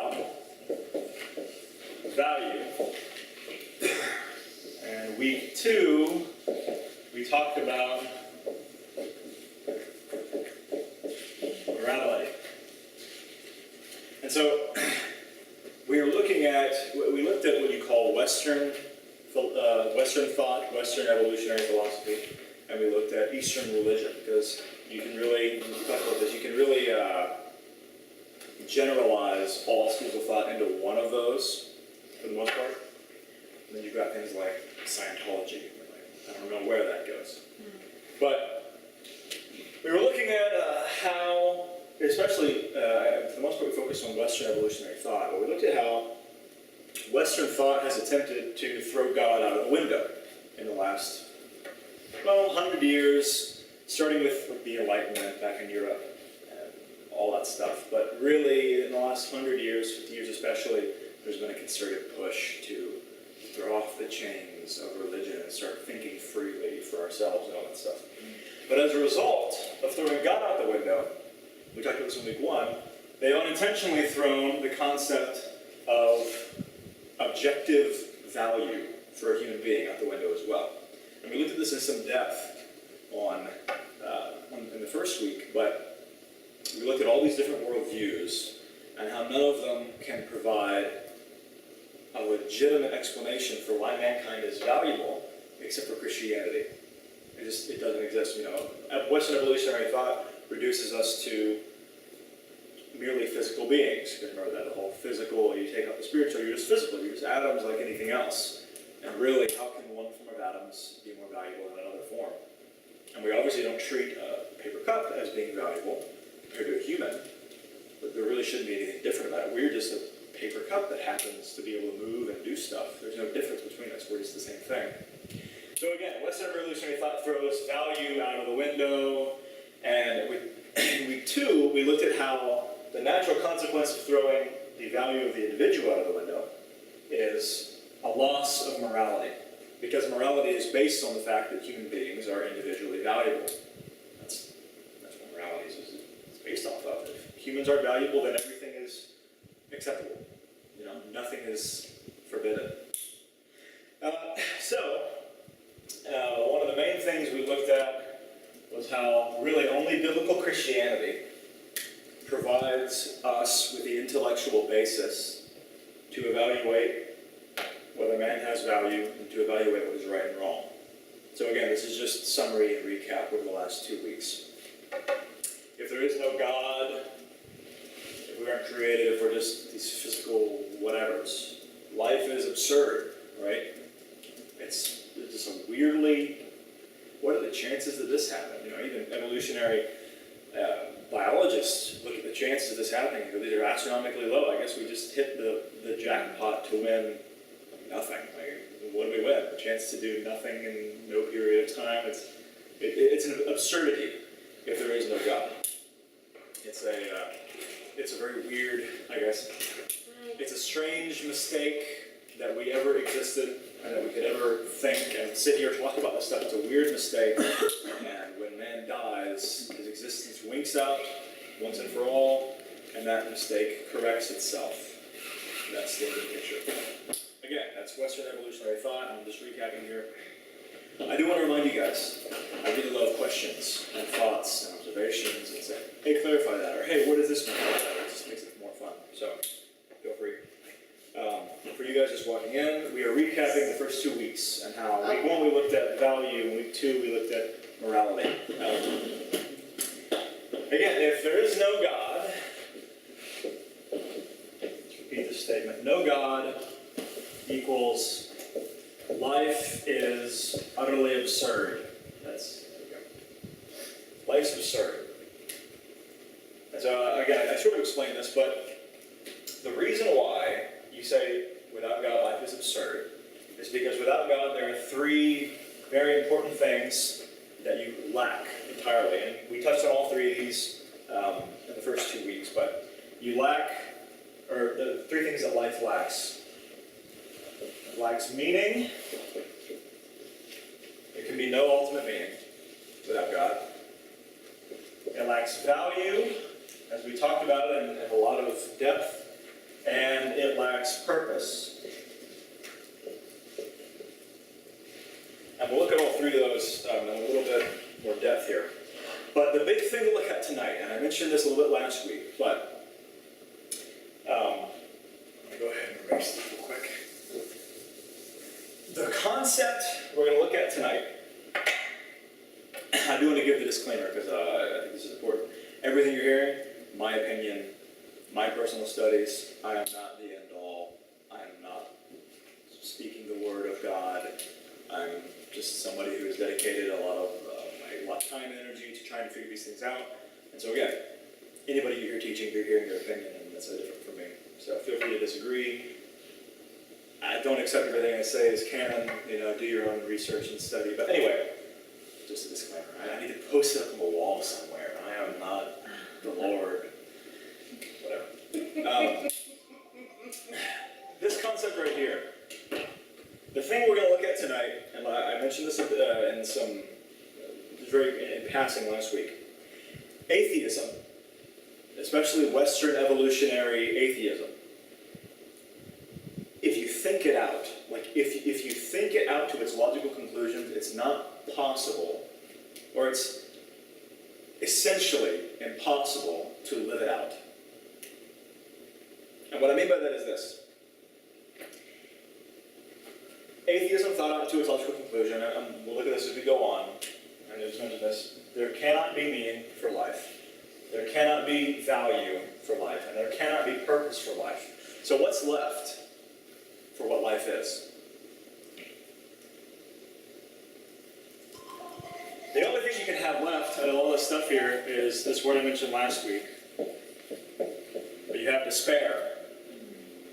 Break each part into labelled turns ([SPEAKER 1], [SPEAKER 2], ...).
[SPEAKER 1] about value. And week 2, we talked about morality. And so we looked at what you call Western thought, Western evolutionary philosophy, and we looked at Eastern religion, because you can really, when you talk about this, you can really generalize all schools of thought into one of those, for the most part. And then you've got things like Scientology. I don't know where that goes. But we were looking at how, especially, for the most part, we focused on Western evolutionary thought, but we looked at how Western thought has attempted to throw God out of the window in the last, 100 years, starting with the Enlightenment back in Europe and all that stuff. But really, in the last 100 years, 50 years especially, there's been a concerted push to throw off the chains of religion and start thinking freely for ourselves and all that stuff. But as a result of throwing God out the window, we talked about this in week 1, they've unintentionally thrown the concept of objective value for a human being out the window as well. And we looked at this in some depth in the first week, but we looked at all these different worldviews and how none of them can provide a legitimate explanation for why mankind is valuable except for Christianity. It doesn't exist. Western evolutionary thought reduces us to merely physical beings. You remember that, the whole physical, you take out the spiritual, you're just physical, you're just atoms like anything else. And really, how can one form of atoms be more valuable than another form? And we obviously don't treat a paper cup as being valuable compared to a human, but there really shouldn't be anything different about it. We're just a paper cup that happens to be able to move and do stuff. There's no difference between us, we're just the same thing. So again, Western revolutionary thought throws value out of the window, and in week 2, we looked at how the natural consequence of throwing the value of the individual out of the window is a loss of morality. Because morality is based on the fact that human beings are individually valuable. That's what morality is based off of. If humans are valuable, then everything is acceptable. Nothing is forbidden. One of the main things we looked at was how really only biblical Christianity provides us with the intellectual basis to evaluate whether man has value and to evaluate what is right and wrong. So again, this is just summary and recap over the last 2 weeks. If there is no God, if we aren't created, if we're just these physical whatevers, life is absurd, right? It's just a weirdly, what are the chances that this happened? Even evolutionary biologists look at the chances of this happening and go, these are astronomically low. I guess we just hit the jackpot to win nothing. What do we win? The chance to do nothing in no period of time. It's an absurdity if there is no God. It's a very weird, I guess. It's a strange mistake that we ever existed and that we could ever think and sit here and talk about this stuff. It's a weird mistake, and when man dies, his existence winks out once and for all, and that mistake corrects itself. That's the picture. Again, that's Western evolutionary thought. I'm just recapping here. I do want to remind you guys, I really love questions and thoughts and observations and say, hey, clarify that, or hey, what does this mean? It just makes it more fun. So, feel free. For you guys just walking in, we are recapping the first 2 weeks and how week 1 we looked at value, and week 2 we looked at morality. Again, if there is no God, let's repeat this statement, no God equals life is utterly absurd. There we go. Life's absurd. And so, again, I sort of explained this, but the reason why you say without God life is absurd is because without God there are 3 very important things that you lack entirely. And we touched on all 3 of these in the first 2 weeks, but you lack, or the 3 things that life lacks. It lacks meaning. There can be no ultimate meaning without God. It lacks value, as we talked about it in a lot of depth. and it lacks purpose. And we'll look at all three of those in a little bit more depth here. But the big thing to look at tonight, and I mentioned this a little bit last week, but let me go ahead and erase this real quick. The concept we're going to look at tonight, I do want to give the disclaimer because I think this is important. Everything you're hearing, my opinion, my personal studies, I am not the end all. I am not speaking the word of God. I'm just somebody who has dedicated a lot of time and energy to trying to figure these things out. And so again, anybody you hear teaching, you're hearing their opinion, and that's no different from me. So feel free to disagree. I don't accept everything I say as canon. Do your own research and study. But anyway, just a disclaimer. I need to post it up on the wall somewhere. I am not the Lord. Whatever. This concept right here. The thing we're going to look at tonight, and I mentioned this in some in passing last week. Atheism, especially Western evolutionary atheism. If you think it out, if you think it out to its logical conclusions, it's not possible, or it's essentially impossible to live it out. And what I mean by that is this. Atheism thought out to its logical conclusion, and we'll look at this as we go on. I just mentioned this. There cannot be meaning for life. There cannot be value for life, and there cannot be purpose for life. So what's left for what life is? The only thing you can have left out of all this stuff here is this word I mentioned last week. But you have despair.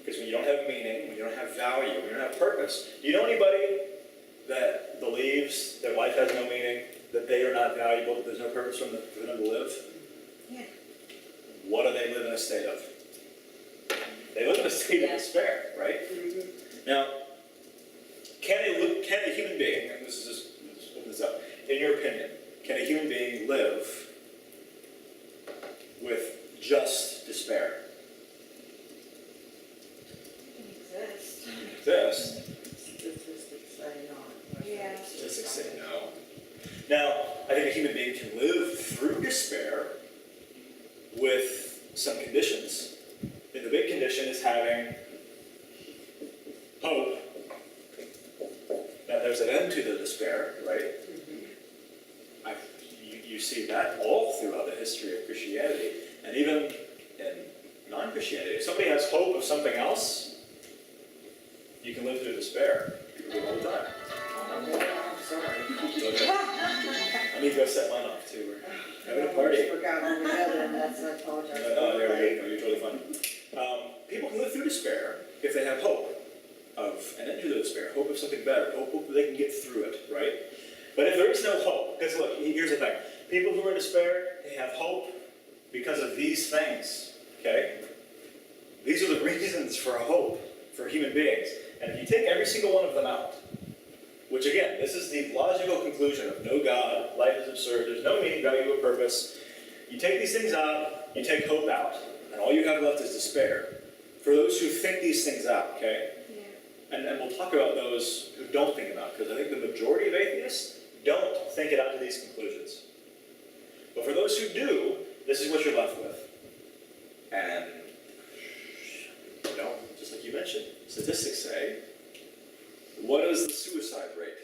[SPEAKER 1] Because when you don't have meaning, when you don't have value, when you don't have purpose, do you know anybody that believes that life has no meaning, that they are not valuable, that there's no purpose for them to live?
[SPEAKER 2] Yeah.
[SPEAKER 1] What do they live in a state of? They live in a state of despair, right?
[SPEAKER 2] Mm-hmm.
[SPEAKER 1] Now, can a human being, and this is just open this up, in your opinion, can a human being live with just despair? Exist.
[SPEAKER 2] Statistics say not.
[SPEAKER 3] Yeah.
[SPEAKER 1] Statistics say no. Now, I think a human being can live through despair with some conditions. And the big condition is having hope that there's an end to the despair, right? Mm-hmm. You see that all throughout the history of Christianity, and even in non-Christianity. If somebody has hope of something else, you can live through despair. People do it all the time.
[SPEAKER 2] I'm sorry.
[SPEAKER 1] Okay. I need to go set mine off too. We're having a party.
[SPEAKER 2] I forgot all the other, and that's, I apologize.
[SPEAKER 1] No, you're totally fine. People can live through despair if they have hope of an end to the despair, hope of something better, hope that they can get through it, right? But if there is no hope, because look, here's the thing. People who are in despair, they have hope because of these things, okay? These are the reasons for hope for human beings. And if you take every single one of them out, which again, this is the logical conclusion of no God, life is absurd, there's no meaning, value, or purpose. You take these things out, you take hope out, and all you have left is despair. For those who think these things out, okay?
[SPEAKER 3] Yeah.
[SPEAKER 1] And we'll talk about those who don't think about it, because I think the majority of atheists don't think it out to these conclusions. But for those who do, this is what you're left with. And, just like you mentioned, statistics say, what does the suicide rate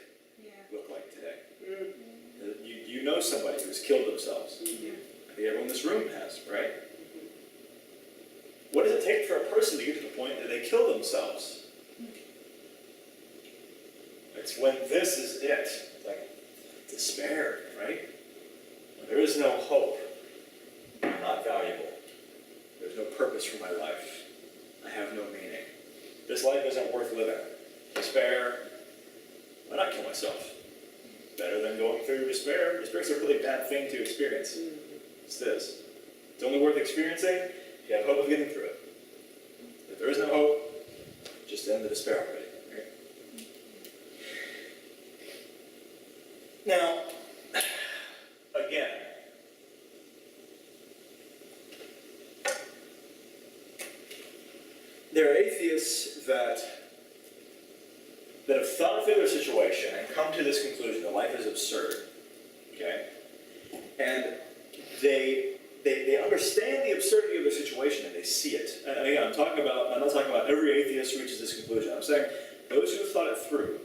[SPEAKER 1] look like today? Mm-hmm. You know somebody who's killed themselves. Mm-hmm. I think everyone in this room has, right? Mm-hmm. What does it take for a person to get to the point that they kill themselves? Mm-hmm. It's when this is it, like despair, right? When there is no hope, I'm not valuable. There's no purpose for my life. I have no meaning. This life isn't worth living. Despair, why not kill myself? Better than going through despair. Despair is a really bad thing to experience. It's this. It's only worth experiencing if you have hope of getting through it. If there is no hope, just end the despair already. Right? Now, again, there are atheists that have thought through their situation and come to this conclusion that life is absurd, okay? And they understand the absurdity of their situation and they see it. And again, I'm not talking about every atheist reaches this conclusion. I'm saying those who have thought it through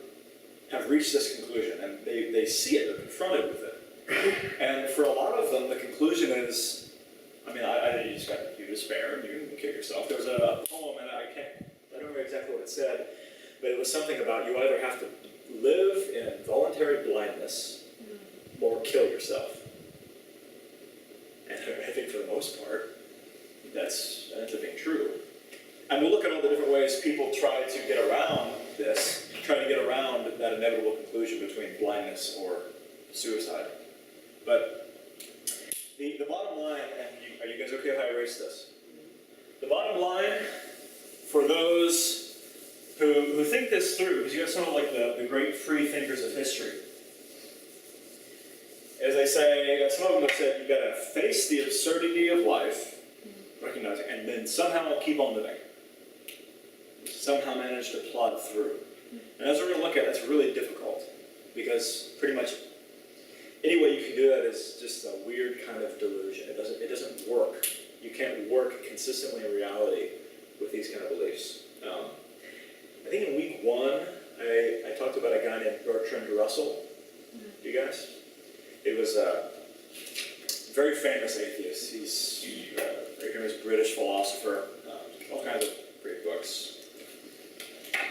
[SPEAKER 1] have reached this conclusion and they see it, they're confronted with it. And for a lot of them, the conclusion is, you just got you despair, and you can kill yourself. There was a poem, and I don't remember exactly what it said, but it was something about you either have to live in voluntary blindness or kill yourself. And I think for the most part, that's ends up being true. And we look at all the different ways people try to get around this, try to get around that inevitable conclusion between blindness or suicide. But the bottom line, and are you guys okay if I erase this? The bottom line for those who think this through, because you have some of like the great free thinkers of history. As I say, some of them have said you've got to face the absurdity of life, recognize it, and then somehow keep on living. Somehow manage to plod through. And as we're going to look at, that's really difficult, because pretty much any way you can do that is just a weird kind of delusion. It doesn't work. You can't work consistently in reality with these kind of beliefs. I think in week 1, I talked about a guy named Bertrand Russell. You guys? It was a very famous atheist. He's a very famous British philosopher. All kinds of great books.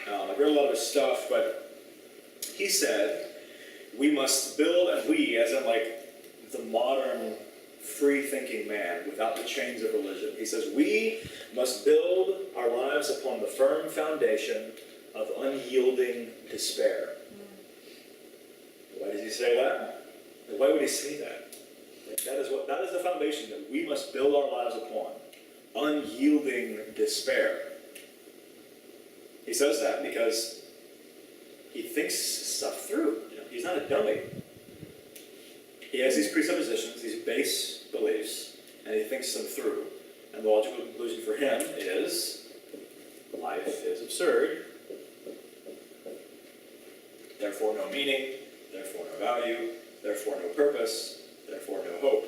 [SPEAKER 1] I've read a lot of his stuff, but he said, we must build, and we, as in like the modern free-thinking man without the chains of religion. He says, we must build our lives upon the firm foundation of unyielding despair. Why does he say that? And why would he say that? That is the foundation that we must build our lives upon. Unyielding despair. He says that because he thinks stuff through. He's not a dummy. He has these presuppositions, these base beliefs, and he thinks them through. And the logical conclusion for him is, life is absurd, therefore no meaning, therefore no value, therefore no purpose, therefore no hope,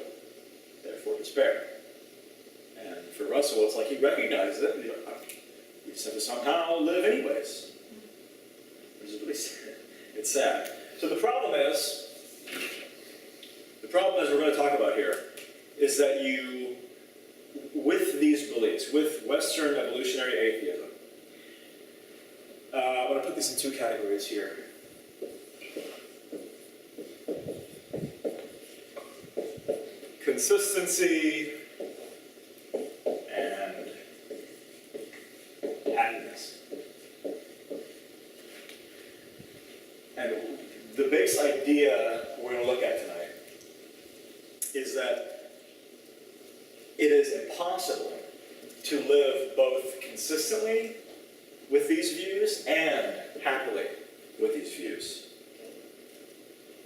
[SPEAKER 1] therefore despair. And for Russell, it's like he recognizes it, we just have to somehow live anyways. Which is really sad. It's sad. So the problem is we're going to talk about here, is that you, with these beliefs, with Western evolutionary atheism, I want to put this in 2 categories here. Consistency and happiness. And the base idea we're going to look at tonight is that it is impossible to live both consistently with these views and happily with these views.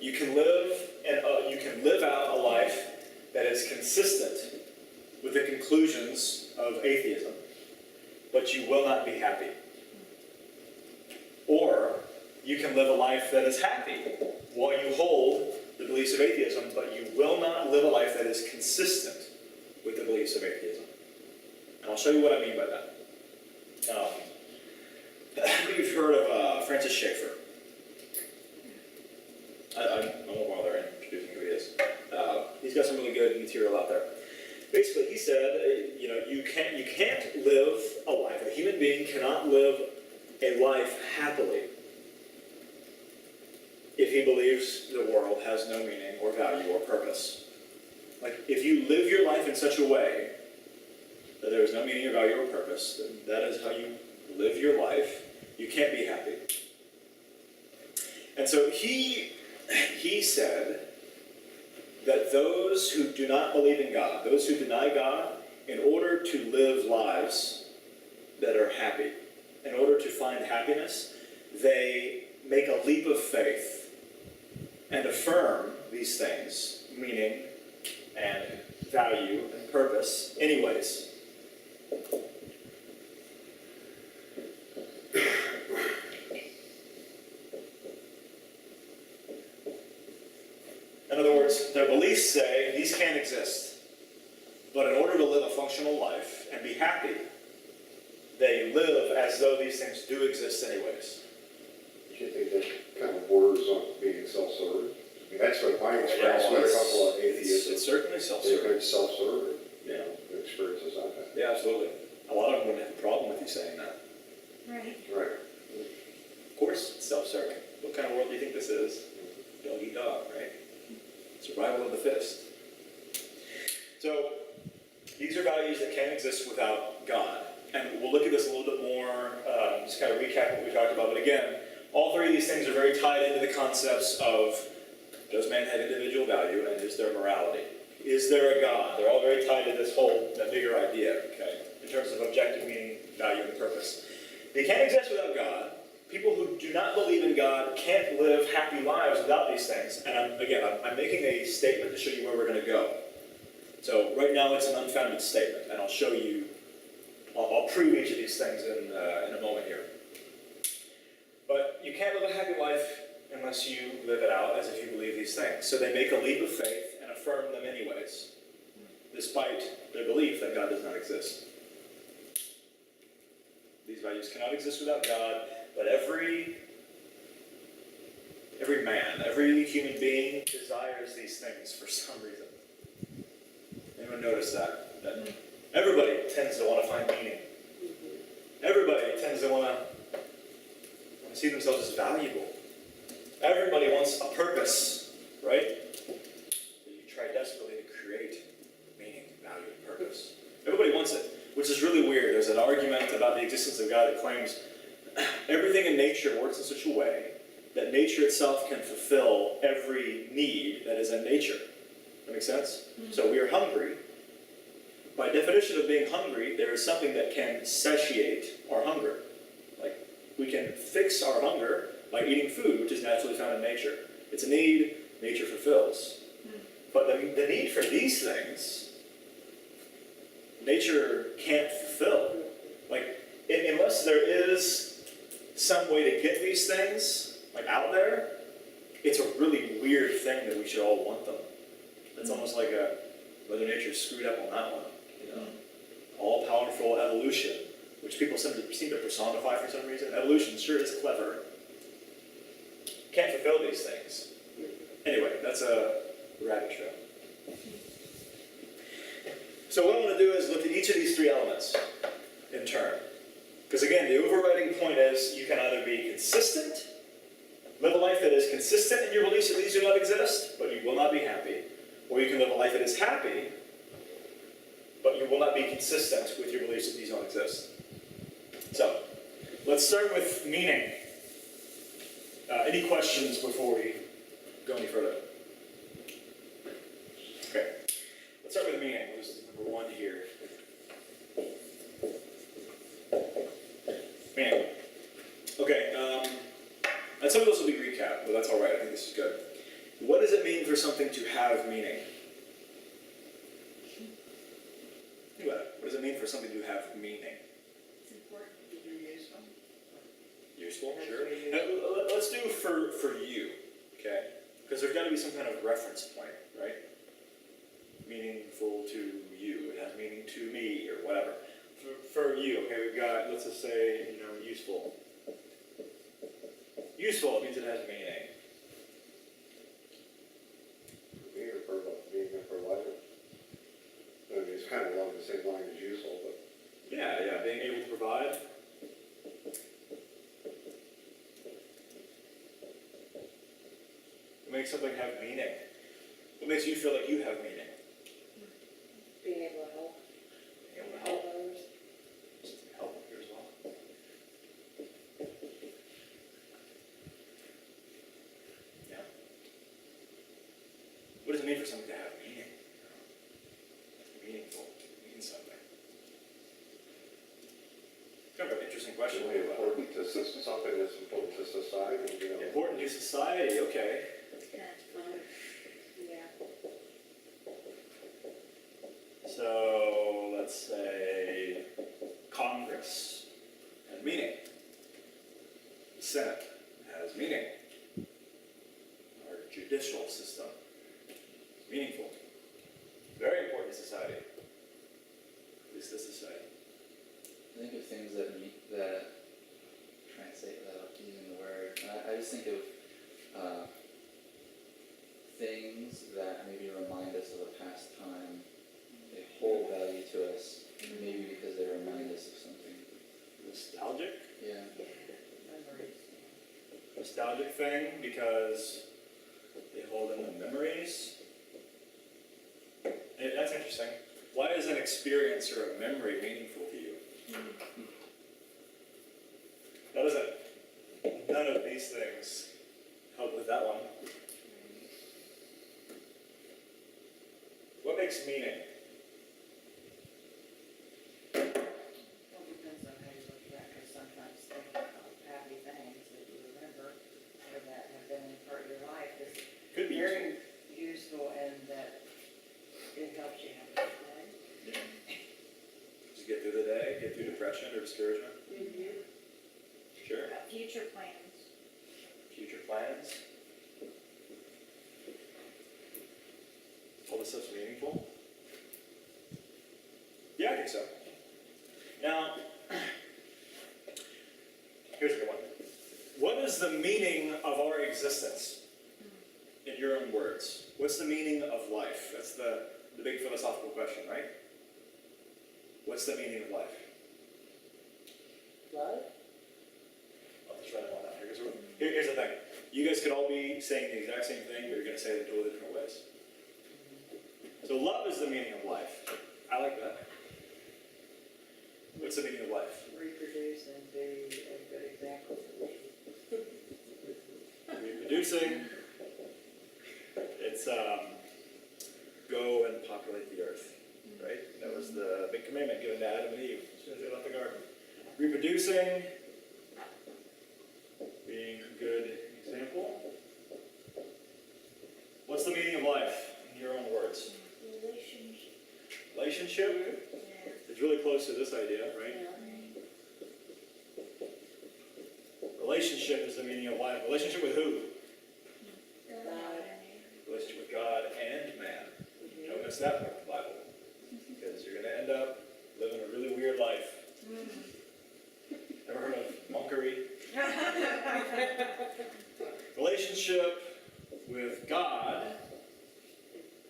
[SPEAKER 1] You can live out a life that is consistent with the conclusions of atheism, but you will not be happy. Or you can live a life that is happy while you hold the beliefs of atheism, but you will not live a life that is consistent with the beliefs of atheism. And I'll show you what I mean by that. You've heard of Francis Schaeffer. I won't bother introducing who he is. He's got some really good material out there. Basically, he said, you can't live a life. A human being cannot live a life happily if he believes the world has no meaning or value or purpose. Like, if you live your life in such a way that there is no meaning or value or purpose, then that is how you live your life, you can't be happy. And so he said that those who do not believe in God, those who deny God, in order to live lives that are happy, in order to find happiness, they make a leap of faith and affirm these things, meaning and value and purpose, anyways. In other words, their beliefs say these can't exist. But in order to live a functional life and be happy, they live as though these things do exist anyways.
[SPEAKER 3] Do you think that kind of borders on being self-serving? I mean, that's what my experience with a couple of atheists.
[SPEAKER 1] It's certainly
[SPEAKER 3] They've
[SPEAKER 1] self-serving.
[SPEAKER 3] been self-serving, you
[SPEAKER 1] Yeah.
[SPEAKER 3] know, the experiences I've had.
[SPEAKER 1] Yeah, absolutely. A lot of them wouldn't have a problem with you saying that.
[SPEAKER 2] Right.
[SPEAKER 3] Right.
[SPEAKER 1] Of course, it's self-serving. What kind of world do you think this is? Dog eat dog, right? Survival of the fittest. So, these are values that can't exist without God. And we'll look at this a little bit more, just kind of recap what we talked about. But again, all three of these things are very tied into the concepts of, does man have individual value, and is there morality? Is there a God? They're all very tied to this whole, that bigger idea, okay? In terms of objective meaning, value, and purpose. They can't exist without God. People who do not believe in God can't live happy lives without these things. And I'm making a statement to show you where we're going to go. So right now it's an unfounded statement, and I'll show you, I'll prove each of these things in a moment here. But you can't live a happy life unless you live it out as if you believe these things. So they make a leap of faith and affirm them anyways, despite their belief that God does not exist. These values cannot exist without God, but every man, every human being desires these things for some reason. Anyone notice that? That everybody tends to want to find meaning. Everybody tends to want to see themselves as valuable. Everybody wants a purpose, right? That you try desperately to create meaning, value, and purpose. Everybody wants it, which is really weird. There's an argument about the existence of God that claims everything in nature works in such a way that nature itself can fulfill every need that is in nature. That makes sense? So we are hungry. By definition of being hungry, there is something that can satiate our hunger. Like, we can fix our hunger by eating food, which is naturally found in nature. It's a need nature fulfills. But the need for these things, nature can't fulfill. Like, unless there is some way to get these things, like, out there, it's a really weird thing that we should all want them. It's almost like Mother Nature screwed up on that one. You know? All-powerful evolution, which people seem to personify for some reason. Evolution sure is clever. Can't fulfill these things. Anyway, that's a rabbit trail. So what I want to do is look at each of these three elements in turn. Because again, the overriding point is you can either be consistent, live a life that is consistent in your beliefs that these do not exist, but you will not be happy. Or you can live a life that is happy, but you will not be consistent with your beliefs that these don't exist. So, let's start with meaning. Any questions before we go any further? Okay. Let's start with meaning. This is number one here. Meaning. Okay, and some of this will be recap, but that's all right. I think this is good. What does it mean for something to have meaning? Think about it. What does it mean for something to have meaning?
[SPEAKER 2] It's important to be useful.
[SPEAKER 1] Useful? Sure. Let's do for you, okay? Because there's got to be some kind of reference point, right? Meaningful to you. It has meaning to me, or whatever. For you, okay, we've got, let's just say, useful. Useful means it has meaning.
[SPEAKER 3] Being there for life. I mean, it's kind of along the same line as useful, but.
[SPEAKER 1] Yeah, being able to provide. What makes something have meaning? What makes you feel like you have meaning?
[SPEAKER 2] Being able to help.
[SPEAKER 1] Being able to help.
[SPEAKER 2] others.
[SPEAKER 1] Help here as well. Yeah. What does it mean for something to have meaning? Meaningful. Means something. Kind of an interesting question.
[SPEAKER 3] Really important to something that's important to society,
[SPEAKER 1] Important to society, okay.
[SPEAKER 2] That's fun. Yeah.
[SPEAKER 1] So, let's say Congress has meaning. The Senate has meaning. Our judicial system
[SPEAKER 4] always think of things that maybe remind us of a past time. They hold value to us, maybe because they remind us of something.
[SPEAKER 1] Nostalgic?
[SPEAKER 4] Yeah.
[SPEAKER 2] Memories.
[SPEAKER 1] Nostalgic thing because they hold in the memories. That's interesting. Why is an experience or a memory meaningful to you? That doesn't, none of these things help with that one. What makes meaning?
[SPEAKER 2] Well, it depends on how you look at that, because sometimes thinking about happy things that you remember or that have been a part of your life is
[SPEAKER 1] Could be
[SPEAKER 2] very useful and that it helps you have a good day.
[SPEAKER 1] Just get through the day, get through depression or discouragement. Sure.
[SPEAKER 2] Future plans.
[SPEAKER 1] Future plans. All this stuff's meaningful? Yeah, I think so. Now, here's a good one. What is the meaning of our existence? In your own words. What's the meaning of life? That's the big philosophical question, right? What's the meaning of life?
[SPEAKER 2] Love?
[SPEAKER 1] I'll just write it all down. Here's the thing. You guys could all be saying the exact same thing, but you're going to say it in totally different ways. So love is the meaning of life. I like that. What's the meaning of life?
[SPEAKER 2] Reproduce and be a good example.
[SPEAKER 1] Reproducing. It's go and populate the earth, right? That was the big commandment given to Adam and Eve as soon as they left the garden. Reproducing, being a good example. What's the meaning of life in your own words?
[SPEAKER 2] Relationship.
[SPEAKER 1] Relationship?
[SPEAKER 2] Yeah.
[SPEAKER 1] It's really close to this idea, right? Relationship is the meaning of life. Relationship with who?
[SPEAKER 2] God.
[SPEAKER 1] Relationship with God and man. Don't miss that part of the Bible. Because you're going to end up living a really weird life. Ever heard of monkery? Relationship with God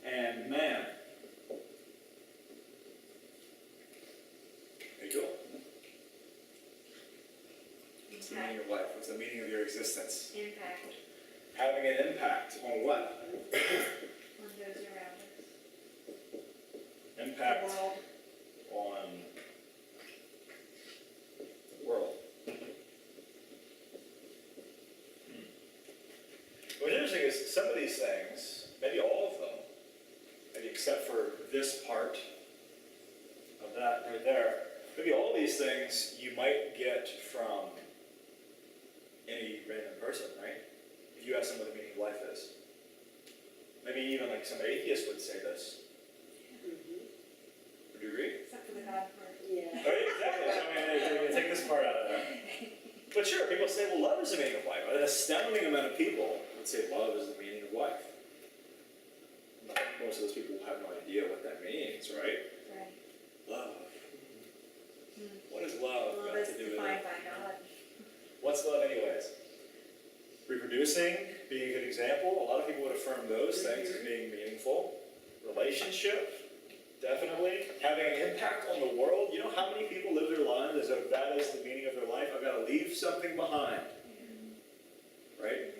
[SPEAKER 1] and man. There you go. What's the meaning of life? What's the meaning of your existence?
[SPEAKER 2] Impact
[SPEAKER 1] Having an impact on what?
[SPEAKER 2] on those around us.
[SPEAKER 1] Impact
[SPEAKER 2] The world.
[SPEAKER 1] on the world. What's interesting is some of these things, maybe all of them, maybe except for this part of that right there, maybe all these things you might get from any random person, right? If you ask them what the meaning of life is. Maybe even like some atheists would say this. Would you agree?
[SPEAKER 2] Except for the God part. Yeah.
[SPEAKER 1] Right, exactly. So, I mean, they're going to take this part out of there. But sure, people say, well, love is the meaning of life. An astounding amount of people would say love is the meaning of life. Most of those people have no idea what that means, right?
[SPEAKER 2] Right.
[SPEAKER 1] Love. What is love
[SPEAKER 2] Love
[SPEAKER 1] got
[SPEAKER 2] is
[SPEAKER 1] to do with
[SPEAKER 2] defined
[SPEAKER 1] it?
[SPEAKER 2] by God.
[SPEAKER 1] What's love anyways? Reproducing, being a good example. A lot of people would affirm those things as being meaningful. Relationship, definitely. Having an impact on the world. You know how many people live their lives as if that is the meaning of their life? I've got to leave something behind. Right?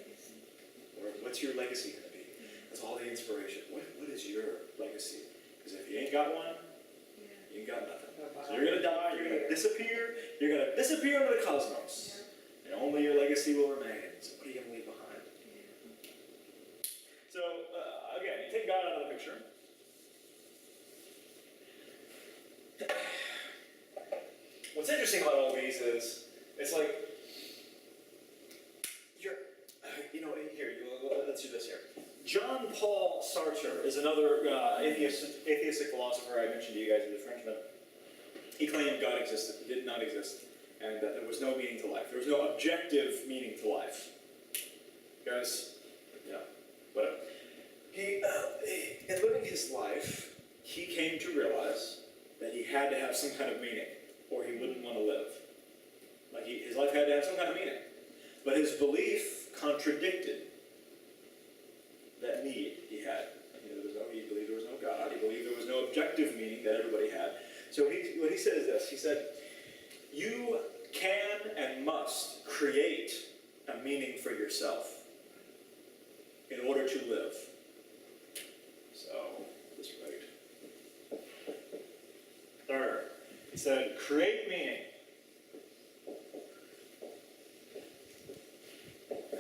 [SPEAKER 1] Or what's your legacy going to be? That's all the inspiration. What is your legacy? Because if you ain't got one, you ain't got nothing. So you're going to die, you're going to disappear into the cosmos. And only your legacy will remain. So what are you going to leave behind? So, again, you take God out of the picture. What's interesting about all these is, it's like, let's do this here. John Paul Sartre is another atheistic philosopher I mentioned to you guys as a Frenchman. He claimed God existed, did not exist, and that there was no meaning to life. There was no objective meaning to life. Guys, whatever. In living his life, he came to realize that he had to have some kind of meaning, or he wouldn't want to live. His life had to have some kind of meaning. But his belief contradicted that need he had. He believed there was no God. He believed there was no objective meaning that everybody had. So what he said is this. He said, you can and must create a meaning for yourself in order to live. So, this right. Third, he said, create meaning.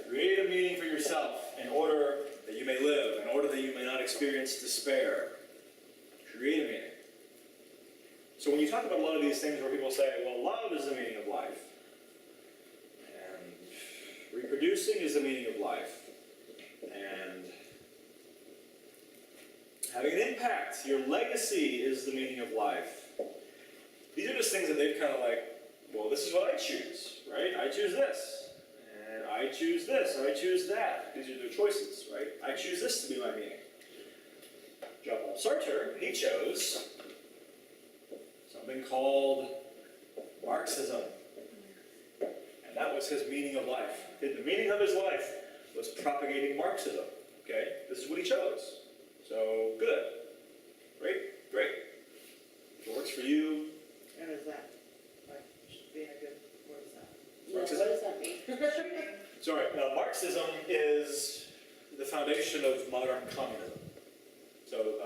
[SPEAKER 1] Create a meaning for yourself in order that you may live, in order that you may not experience despair. Create a meaning. So when you talk about a lot of these things where people say, well, love is the meaning of life, and reproducing is the meaning of life, and having an impact, your legacy is the meaning of life. These are just things that they've kind of like, well, this is what I choose, right? I choose this, and I choose this, and I choose that. These are their choices, right? I choose this to be my meaning. Jean-Paul Sartre, he chose something called Marxism. And that was his meaning of life. The meaning of his life was propagating Marxism. Okay? This is what he chose. So, good. Great, great. If it works for you.
[SPEAKER 2] And is that, like, being a good, what is that?
[SPEAKER 5] Yeah, what
[SPEAKER 1] Marxism?
[SPEAKER 5] does that mean?
[SPEAKER 1] Sorry, Marxism is the foundation of modern communism. So,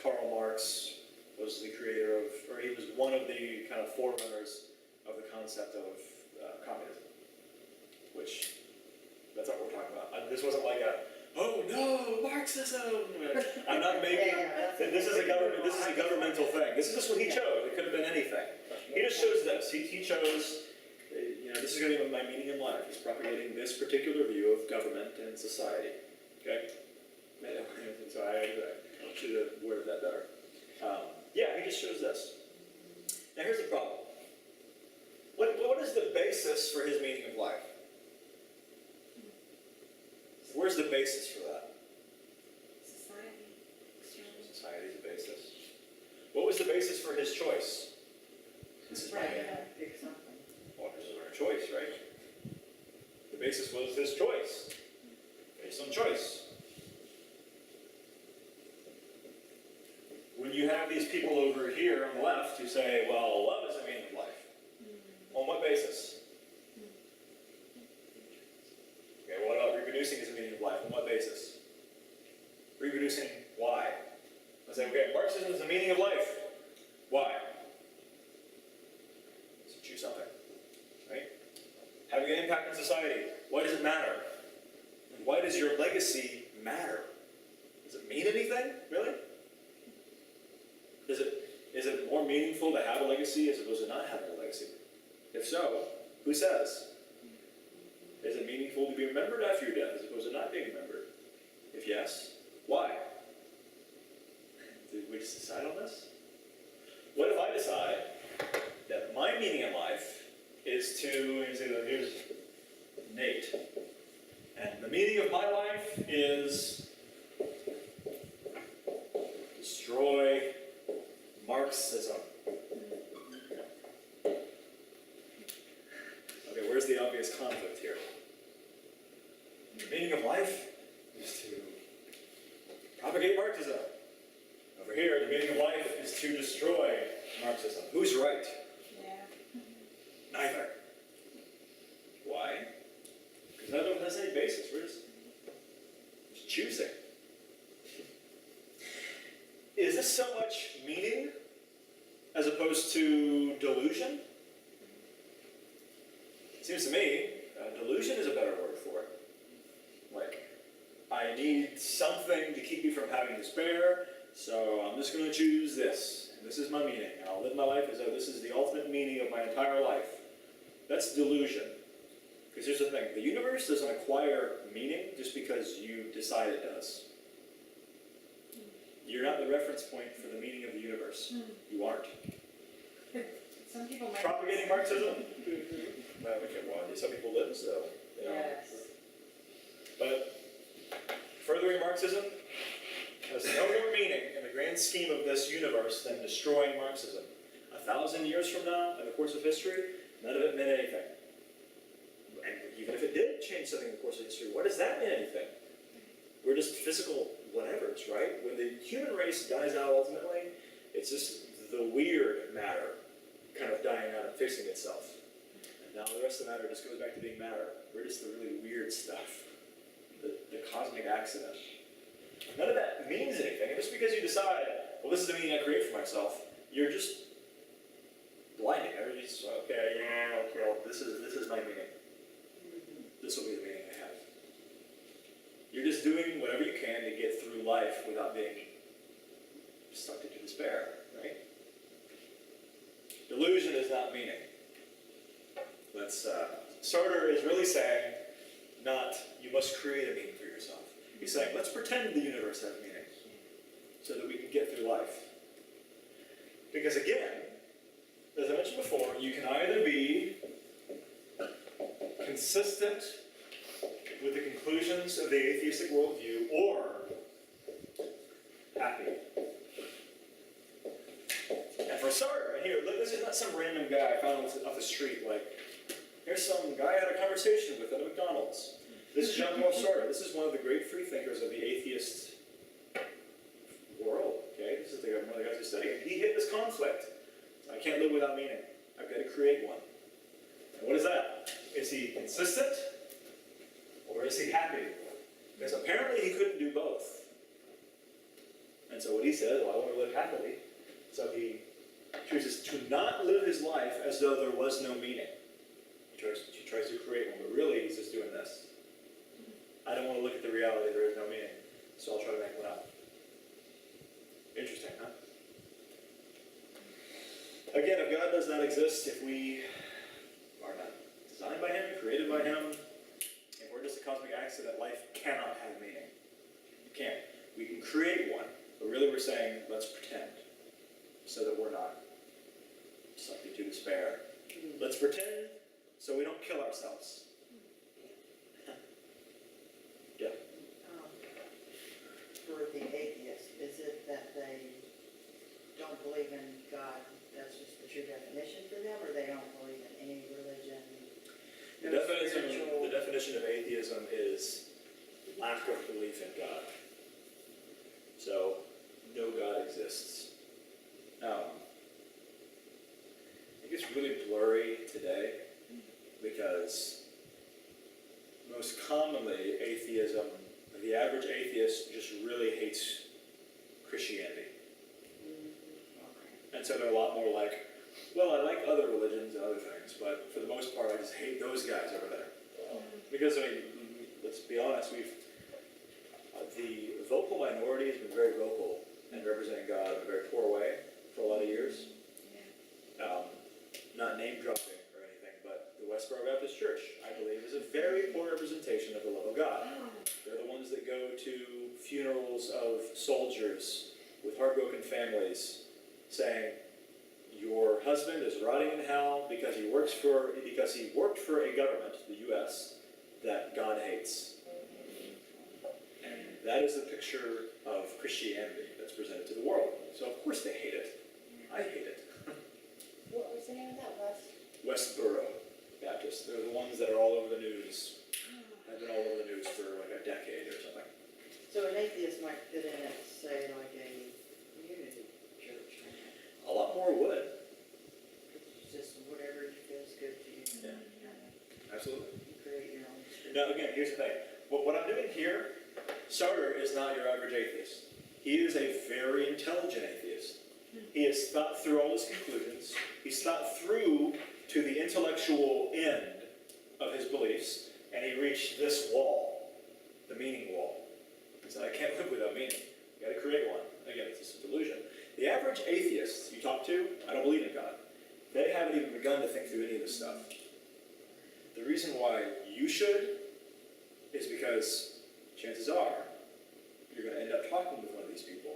[SPEAKER 1] Karl Marx was the creator of, or he was one of the kind of forerunners of the concept of communism, which, that's what we're talking about. This wasn't like a, oh no, Marxism! I'm not making, this is a governmental thing. This is just what he chose. It could have been anything. He just chose this. He chose, this is going to be my meaning in life. He's propagating this particular view of government and society. Okay? So I should have worded that better. Yeah, he just shows this. Now here's the problem. What is the basis for his meaning of life? Where's the basis for that?
[SPEAKER 5] Society.
[SPEAKER 1] Society is the basis. What was the basis for his choice? This is my
[SPEAKER 2] Right,
[SPEAKER 1] meaning.
[SPEAKER 2] pick something.
[SPEAKER 1] Well, this is our choice, right? The basis was his choice. Based on choice. When you have these people over here on the left who say, well, love is the meaning of life. On what basis? Okay, what about reproducing is the meaning of life? On what basis? Reproducing, why? I say, okay, Marxism is the meaning of life. Why? So choose something, right? Having an impact on society. Why does it matter? And why does your legacy matter? Does it mean anything, really? Is it more meaningful to have a legacy as opposed to not having a legacy? If so, who says? Is it meaningful to be remembered after your death as opposed to not being remembered? If yes, why? Did we just decide on this? What if I decide that my meaning in life is to, here's Nate, and the meaning of my life is destroy Marxism. Okay, where's the obvious conflict here? The meaning of life is to propagate Marxism. Over here, the meaning of life is to destroy Marxism. Who's right?
[SPEAKER 5] Yeah.
[SPEAKER 1] Neither. Why? Because none of them has any basis. We're just choosing. Is this so much meaning as opposed to delusion? It seems to me, delusion is a better word for it. Like, I need something to keep me from having despair, so I'm just going to choose this. And this is my meaning. And I'll live my life as though this is the ultimate meaning of my entire life. That's delusion. Because here's the thing. The universe doesn't acquire meaning just because you decide it does. You're not the reference point for the meaning of the universe. You aren't.
[SPEAKER 2] Some people might.
[SPEAKER 1] Propagating Marxism? Well, okay, well, some people live, so.
[SPEAKER 2] Yes.
[SPEAKER 1] But furthering Marxism has no more meaning in the grand scheme of this universe than destroying Marxism. 1,000 years from now, in the course of history, none of it meant anything. And even if it did change something in the course course of history. What does that mean anything? We're just physical whatevers, right? When the human race dies out ultimately, it's just the weird matter kind of dying out and fixing itself. And now the rest of the matter just goes back to being matter. We're just the really weird stuff, the cosmic accident. None of that means anything. And just because you decide, well, this is the meaning I create for myself, you're just blinding. You're just, okay, yeah, okay, well, this is my meaning. This will be the meaning I have. You're just doing whatever you can to get through life without being stuck into despair, right? Delusion is not meaning. Sartre is really saying, not, you must create a meaning for yourself. He's saying, let's pretend the universe has meaning so that we can get through life. Because again, as I mentioned before, you can either be consistent with the conclusions of the atheistic worldview or happy. And for Sartre, and here, look, this is not some random guy I found off the street, like, here's some guy I had a conversation with at a McDonald's. This is Jean-Paul Sartre. This is one of the great free thinkers of the atheist world, okay? This is one of the guys who study it. He hit this conflict. I can't live without meaning. I've got to create one. And what is that? Is he consistent? Or is he happy? Because apparently he couldn't do both. And so what he said, well, I want to live happily. So he chooses to not live his life as though there was no meaning. He tries to create one, but really he's just doing this. I don't want to look at the reality there is no meaning, so I'll try to make one up. Interesting, huh? Again, if God does not exist, if we are not designed by Him, created by Him, if we're just a cosmic accident, life cannot have meaning. You can't. We can create one, but really we're saying, let's pretend, so that we're not sucked into despair. Let's pretend so we don't kill ourselves. Yeah.
[SPEAKER 2] For the atheist, is it that they don't believe in God, that's just the true definition for them, or they don't believe in any religion?
[SPEAKER 1] The definition of atheism is lack of belief in God. So, no God exists. I think it's really blurry today because most commonly atheism, the average atheist just really hates Christianity. And so they're a lot more like, well, I like other religions and other things, but for the most part, I just hate those guys over there. Because, I mean, let's be honest, the vocal minority has been very vocal in representing God in a very poor way for a lot of years. Not name dropping or anything, but the Westboro Baptist Church, I believe, is a very poor representation of the love of God. They're the ones that go to funerals of soldiers with heartbroken families saying, your husband is rotting in hell because he worked for a government, the U.S., that God hates. And that is the picture of Christianity that's presented to the world. So of course they hate it. I hate it.
[SPEAKER 5] What was the name of that, West?
[SPEAKER 1] Westboro Baptist. They're the ones that are all over the news. Have been all over the news for like a decade or something.
[SPEAKER 2] So an atheist might fit in at, say, like a community church.
[SPEAKER 1] A lot more would.
[SPEAKER 2] It's just whatever feels good to you.
[SPEAKER 1] Yeah.
[SPEAKER 2] Kind
[SPEAKER 1] Absolutely.
[SPEAKER 2] of create your own spirit.
[SPEAKER 1] Now again, here's the thing. What I'm doing here, Sartre is not your average atheist. He is a very intelligent atheist. He has thought through all his conclusions. He's thought through to the intellectual end of his beliefs, and he reached this wall, the meaning wall. He said, I can't live without meaning. You've got to create one. Again, it's just a delusion. The average atheist you talk to, I don't believe in God. They haven't even begun to think through any of this stuff. The reason why you should is because chances are you're going to end up talking with one of these people.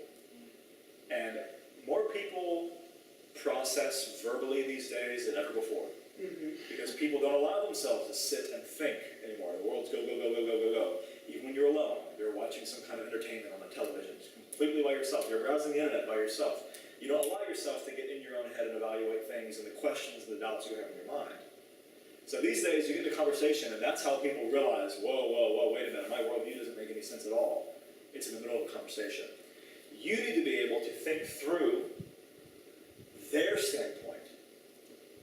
[SPEAKER 1] And more people process verbally these days than ever before. Because people don't allow themselves to sit and think anymore. The world's go, go, go, go, go, go, go. Even when you're alone, you're watching some kind of entertainment on the television, completely by yourself. You're browsing the internet by yourself. You don't allow yourself to get in your own head and evaluate things and the questions and the doubts you have in your mind. So these days you get into conversation and that's how people realize, whoa, wait a minute, my worldview doesn't make any sense at all. It's in the middle of a conversation. You need to be able to think through their standpoint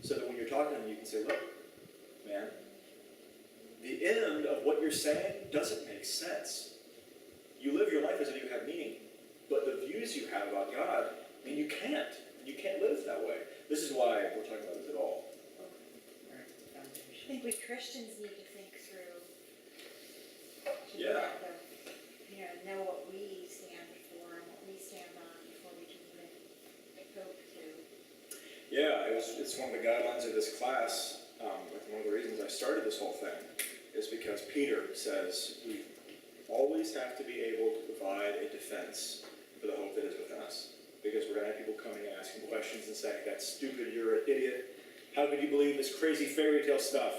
[SPEAKER 1] so that when you're talking to them you can say, look, man, the end of what you're saying doesn't make sense. You live your life as if you have meaning, but the views you have about God, I mean, you can't live that way. This is why we're talking about this at all.
[SPEAKER 5] I think we Christians need to think through. to
[SPEAKER 1] Yeah.
[SPEAKER 5] Know what we stand for and what we stand on before we can even hope to.
[SPEAKER 1] Yeah, it's one of the guidelines of this class. One of the reasons I started this whole thing is because Peter says we always have to be able to provide a defense for the hope that is within us. Because we're going to have people coming and asking questions and saying, that's stupid, you're an idiot. How could you believe this crazy fairy tale stuff?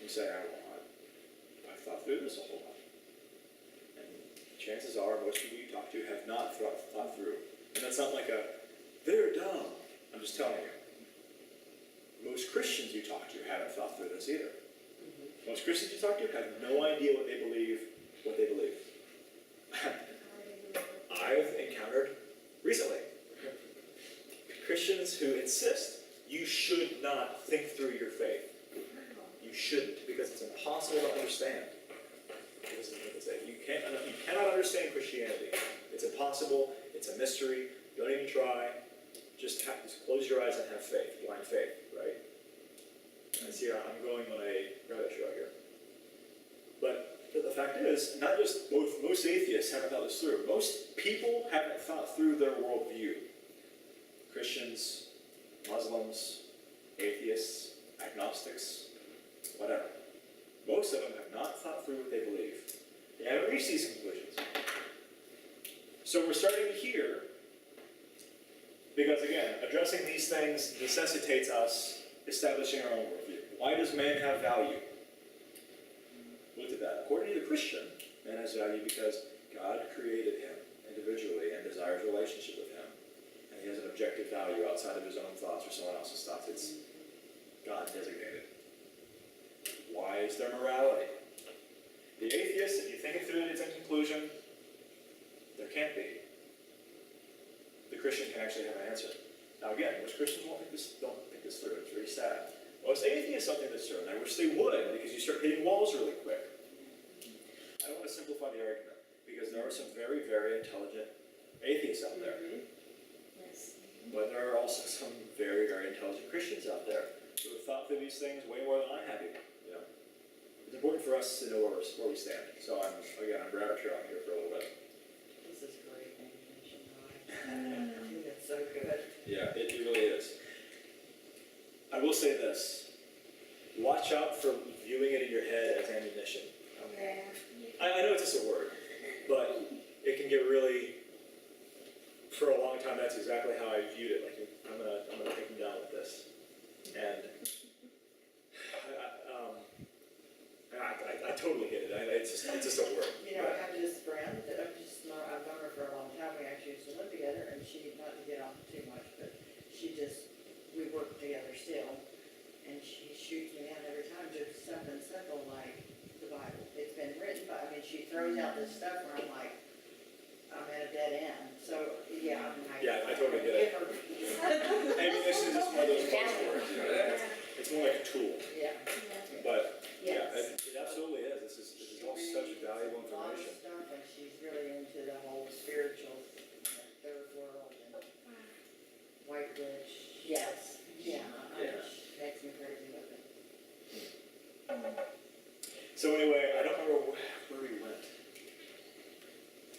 [SPEAKER 1] You say, I've thought through this a whole lot. And chances are most people you talk to have not thought through. And that's not like they're dumb. I'm just telling you. Most Christians you talk to haven't thought through this either. Most Christians you talk to have no idea what they believe. I've encountered recently Christians who insist you should not think through your faith. You shouldn't, because it's impossible to understand. This is what they say. You cannot understand Christianity. It's impossible. It's a mystery. Don't even try. Just close your eyes and have faith, blind faith, right? And see, I'm going on a rabbit trail here. But the fact is, not just most atheists haven't thought this through. Most people haven't thought through their worldview. Christians, Muslims, atheists, agnostics, whatever. Most of them have not thought through what they believe. They haven't reached these conclusions. So we're starting here because, again, addressing these things necessitates us establishing our own worldview. Why does man have value? Look at that. According to the Christian, man has value because God created him individually and desires a relationship with him. And he has an objective value outside of his own thoughts or someone else's thoughts. It's God designated. Why is there morality? The atheist, if you think it through to its end conclusion, there can't be. The Christian can actually have an answer. Now again, most Christians don't think this through. It's very sad. Most atheists don't think this through, and I wish they would, because you start hitting walls really quick. I don't want to simplify the argument, because there are some very, very intelligent atheists out there.
[SPEAKER 5] Yes.
[SPEAKER 1] But there are also some very, very intelligent Christians out there who have thought through these things way more than I have even. It's important for us to know where we stand. So I'm rabbit trailing here for a little bit.
[SPEAKER 2] This is great information, right? I think it's so good.
[SPEAKER 1] Yeah, it really is. I will say this. Watch out for viewing it in your head as ammunition.
[SPEAKER 5] Okay.
[SPEAKER 1] I know it's just a word, but it can get really, for a long time, that's exactly how I viewed it. Like, I'm gonna take him down with this. And I totally get it. It's just a word.
[SPEAKER 2] I have this friend that I've known her for a long time. We actually used to live together, and she, not to get off too much, but we work together still, and she shoots me down every time to something simple like the Bible. It's been written, but she throws out this stuff where I'm like, I'm at a dead end. So, yeah,
[SPEAKER 1] I totally get it. Ammunition is just one of those buzzwords. It's more like a tool.
[SPEAKER 2] Yeah.
[SPEAKER 1] But
[SPEAKER 2] Yes.
[SPEAKER 1] it absolutely is. This is all such valuable
[SPEAKER 2] A lot of
[SPEAKER 1] information.
[SPEAKER 2] stuff, and she's really into the whole spiritual third world and White Witch. Yes. Yeah. Makes me crazy with it.
[SPEAKER 1] So anyway, I don't remember where we went.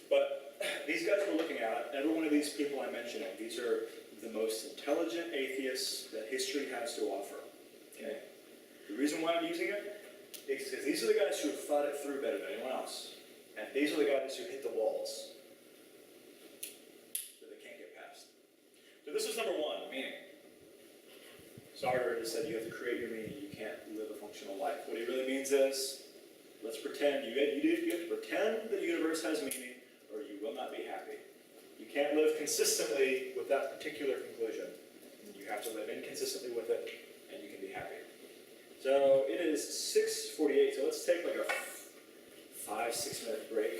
[SPEAKER 1] But these guys we're looking at, every one of these people I'm mentioning, these are the most intelligent atheists that history has to offer. Okay? The reason why I'm using it is because these are the guys who have thought it through better than anyone else. And these are the guys who hit the walls that they can't get past. So this is number one, meaning. Sartre just said you have to create your meaning. You can't live a functional life. What he really means is, let's pretend, you have to pretend the universe has meaning, or you will not be happy. You can't live consistently with that particular conclusion. You have to live inconsistently with it, and you can be happy. So it is 6:48, so let's take like a 5-6 minute break.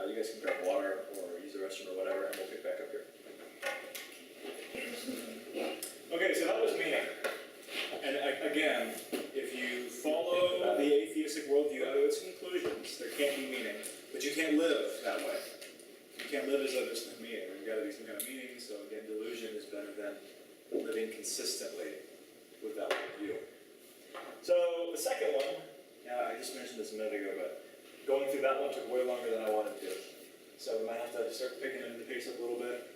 [SPEAKER 1] You guys can grab water or use the restroom or whatever, and we'll pick back up here. Okay, so that was meaning. And again, if you follow the atheistic worldview out to its conclusions, there can't be meaning. But you can't live that way. You can't live as though there's no meaning. There's got to be some kind of meaning, so again, delusion is better than living consistently with that worldview. So the second one, I just mentioned this a minute ago, but going through that one took way longer than I wanted to. So we might have to start picking the pace up a little bit.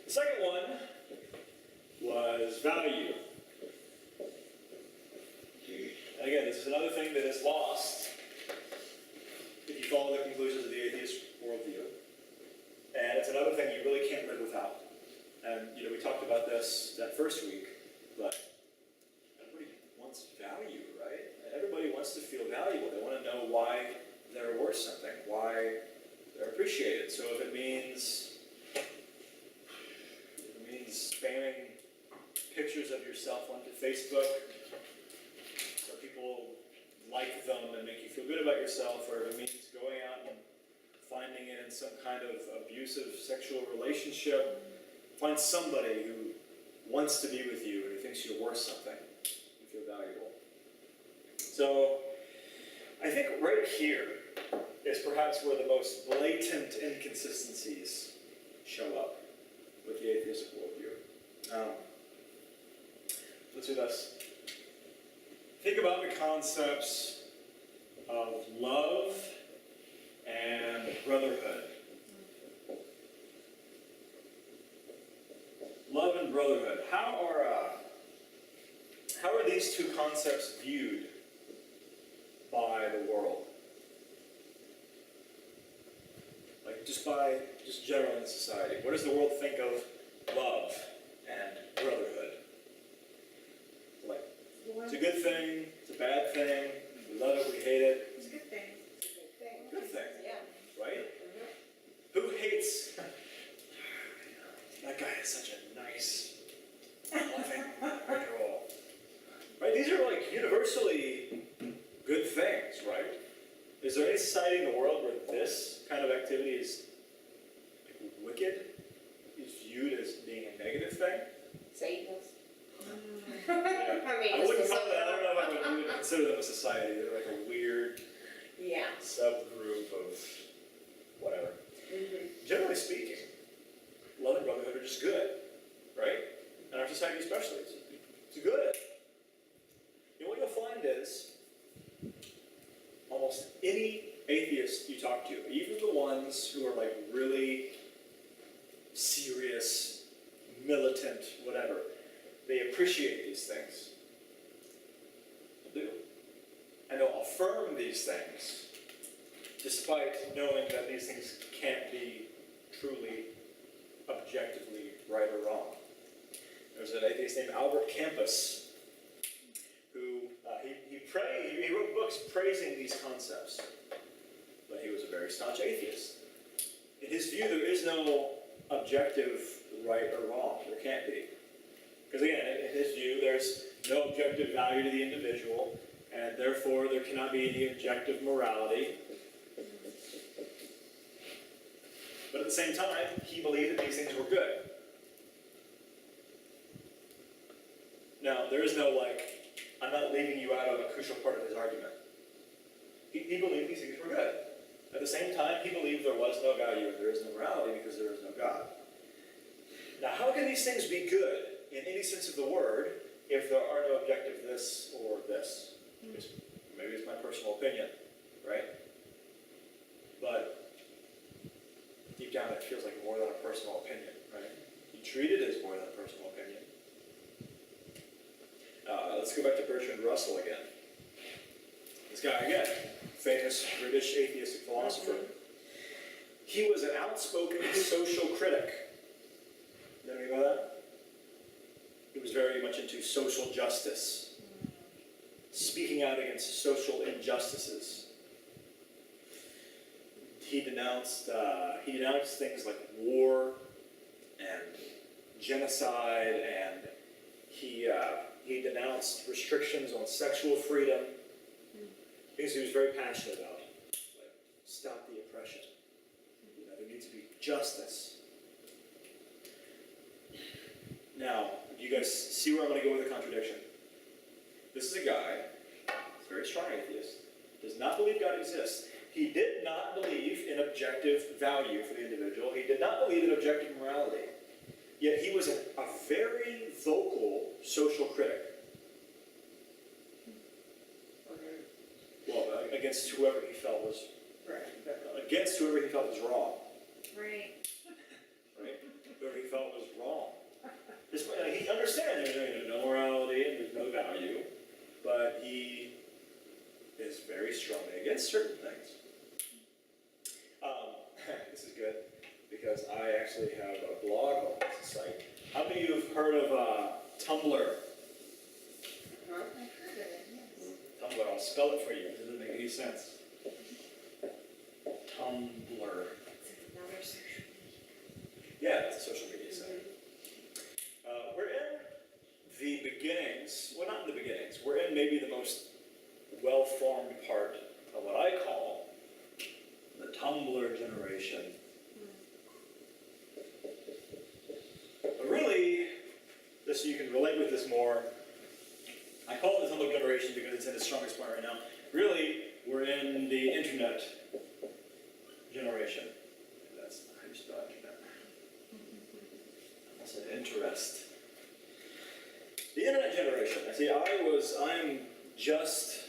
[SPEAKER 1] The second one was value. And again, this is another thing that is lost if you follow the conclusions of the atheist worldview. And it's another thing you really can't live without. And we talked about this that first week, but everybody wants value, right? Everybody wants to feel valuable. They want to know why they're worth something, why they're appreciated. So if it means spamming pictures of yourself onto Facebook so people like them and make you feel good about yourself, or if it means going out and finding it in some kind of abusive sexual relationship, find somebody who wants to be with you and who thinks you're worth something, you feel valuable. So I think right here is perhaps where the most blatant inconsistencies show up with the atheistic worldview. Let's do this. Think about the concepts of love and brotherhood. Love and brotherhood. How are these two concepts viewed by the world? Like just general in society. What does the world think of love and brotherhood? Like, it's a good thing, it's a bad thing, we love it, we hate it.
[SPEAKER 5] It's a good thing.
[SPEAKER 1] Good thing,
[SPEAKER 2] Yeah.
[SPEAKER 1] right? Who hates that guy is such a nice, loving girl? Right? These are like universally good things, right? Is there any society in the world where this kind of activity is like, wicked? Is viewed as being a negative thing?
[SPEAKER 6] Satan's.
[SPEAKER 1] Yeah.
[SPEAKER 6] I mean,
[SPEAKER 1] I wouldn't
[SPEAKER 6] it's
[SPEAKER 1] call that, I don't know if I would consider them a society. They're like a weird
[SPEAKER 6] yeah.
[SPEAKER 1] subgroup of whatever.
[SPEAKER 6] Mm-hmm.
[SPEAKER 1] Generally speaking, love and brotherhood are just good, right? And our society especially, it's good. What you'll find is, almost any atheist you talk to, even the ones who are like really serious, militant, whatever, they appreciate these things. They do. And they'll affirm these things, despite knowing that these things can't be truly, objectively right or wrong. There's an atheist named Albert Campus, who he wrote books praising these concepts, but he was a very staunch atheist. In his view, there is no objective right or wrong. There can't be. Because again, in his view, there's no objective value to the individual, and therefore there cannot be any objective morality. But at the same time, he believed that these things were good. Now, there is no I'm not leaving you out of a crucial part of his argument. He believed these things were good. At the same time, he believed there was no value and there is no morality because there is no God. Now, how can these things be good in any sense of the word if there are no objective this or this? Maybe it's my personal opinion, right? But deep down, it feels like more than a personal opinion, right? You treat it as more than a personal opinion. Let's go back to Bertrand Russell again. This guy again, famous British atheistic philosopher. He was an outspoken social critic. Know anything about that? He was very much into social justice, speaking out against social injustices. He denounced things like war and genocide, and he He denounced restrictions on sexual freedom, things he was very passionate about, like stop the oppression. You know, there needs to be justice. Now, do you guys see where I'm going to go with the contradiction? This is a guy, he's a very strong atheist, does not believe God exists. He did not believe in objective value for the individual. He did not believe in objective morality. Yet he was a very vocal social critic. Well, against whoever he felt was against whoever he felt was wrong.
[SPEAKER 5] Right.
[SPEAKER 1] Right? Whoever he felt was wrong. He understands there's no morality and there's no value, but he is very strongly against certain things. This is good because I actually have a blog on this site. How many of you have heard of Tumblr?
[SPEAKER 5] I've heard of it, yes.
[SPEAKER 1] Tumblr, I'll spell it for you. It doesn't make any sense. Tumblr.
[SPEAKER 5] It's another social media.
[SPEAKER 1] Yeah, it's a social media site. We're in the beginnings, well, not in the beginnings, we're in maybe the most well-formed part of what I call the Tumblr generation. But really, just so you can relate with this more, I call it the Tumblr generation because it's in its strongest part right now. Really, we're in the internet generation. That's how you spell internet. I said interest. The internet generation. I'm just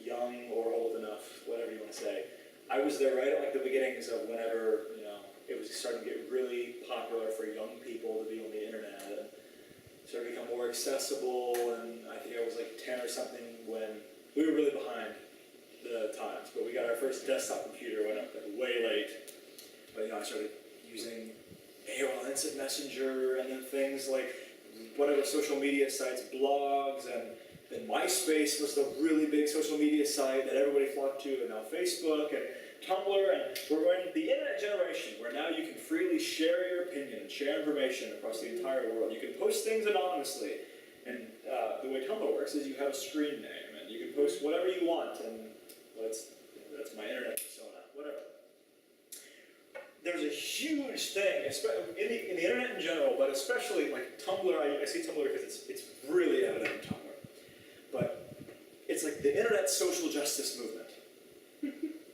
[SPEAKER 1] young or old enough, whatever you want to say. I was there right at like the beginnings of whenever, it was starting to get really popular for young people to be on the internet and started to become more accessible, and I think I was like 10 or something when we were really behind the times, but we got our first desktop computer, went up like way late. But I started using AOL Instant Messenger and then things like whatever social media sites, blogs, and then MySpace was the really big social media site that everybody flocked to, and now Facebook and Tumblr, and we're in the internet generation where now you can freely share your opinion and share information across the entire world. You can post things anonymously, and the way Tumblr works is you have a screen name, and you can post whatever you want, and that's my internet persona, whatever. There's a huge thing, in the internet in general, but especially like Tumblr. I say Tumblr because it's really evident in Tumblr. But it's like the internet social justice movement.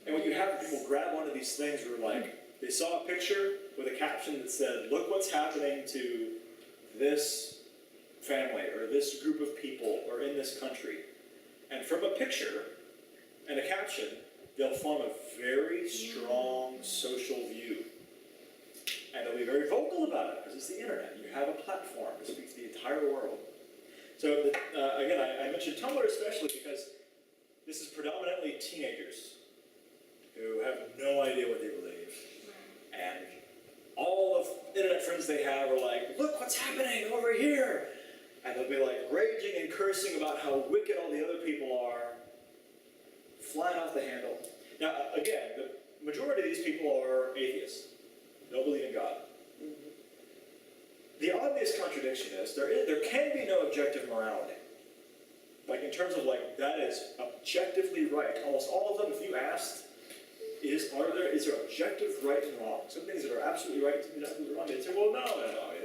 [SPEAKER 1] And when you have people grab onto these things where like, they saw a picture with a caption that said, look what's happening to this family or this group of people or in this country. And from a picture and a caption, they'll form a very strong social view. And they'll be very vocal about it because it's the internet. You have a platform that speaks to the entire world. So again, I mentioned Tumblr especially because this is predominantly teenagers who have no idea what they believe. And all the internet friends they have are like, look what's happening over here. And they'll be like raging and cursing about how wicked all the other people are, flying off the handle. Now, again, the majority of these people are atheists. Don't believe in God. The obvious contradiction is there can be no objective morality. Like in terms of like, that is objectively right. Almost all of them, if you asked, is there objective right and wrong? Some things that are absolutely right, some things that are absolutely wrong. They'd say, well, no.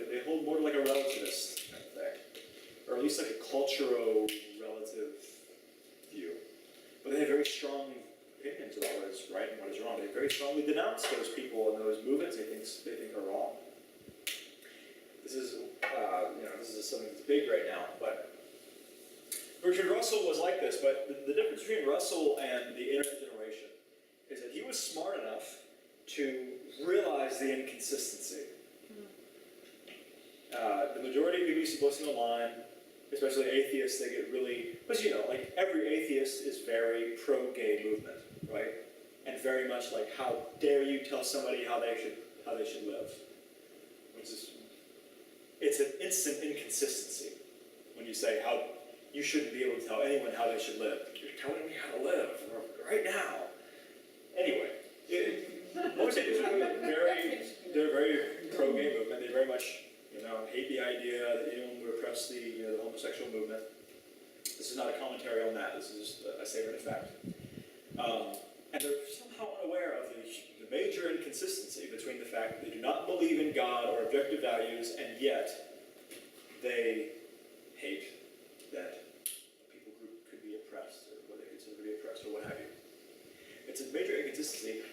[SPEAKER 1] They hold more to like a relativist kind of thing. Or at least like a cultural-relative view. But they have very strong opinions about what is right and what is wrong. They very strongly denounce those people and those movements they think are wrong. This is, this is something that's big right now. But Bertrand Russell was like this. But the difference between Russell and the internet generation is that he was smart enough to realize the inconsistency. The majority of people you see posting online, especially atheists, they get really, because like every atheist is very pro-gay movement, right? And very much like, how dare you tell somebody how they should live? Which is, it's an instant inconsistency when you say how you shouldn't be able to tell anyone how they should live. You're telling me how to live right now. Anyway, most atheists are they're very pro-gay movement. They very much, hate the idea that anyone would oppress the homosexual movement. This is not a commentary on that. This is just a statement of fact. And they're somehow unaware of the major inconsistency between the fact that they do not believe in God or objective values, and yet they hate that a people group could be oppressed, or what they consider to be oppressed, or what have you. It's a major inconsistency.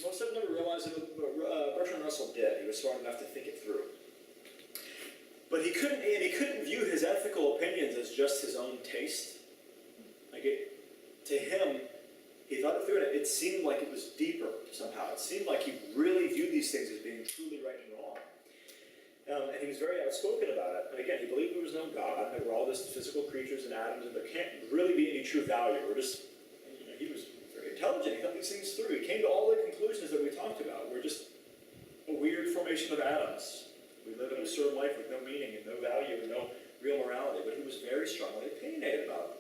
[SPEAKER 1] Most of them never realized it, but Bertrand Russell did. He was smart enough to think it through. But he couldn't view his ethical opinions as just his own taste. To him, he thought it through, and it seemed like it was deeper somehow. It seemed like he really viewed these things as being truly right and wrong. And he was very outspoken about it. And again, he believed there was no God, and there were all these physical creatures and atoms, and there can't really be any true value. He was very intelligent. He thought these things through. He came to all the conclusions that we talked about. We're just a weird formation of atoms. We live an absurd life with no meaning and no value and no real morality. But he was very strongly opinionated about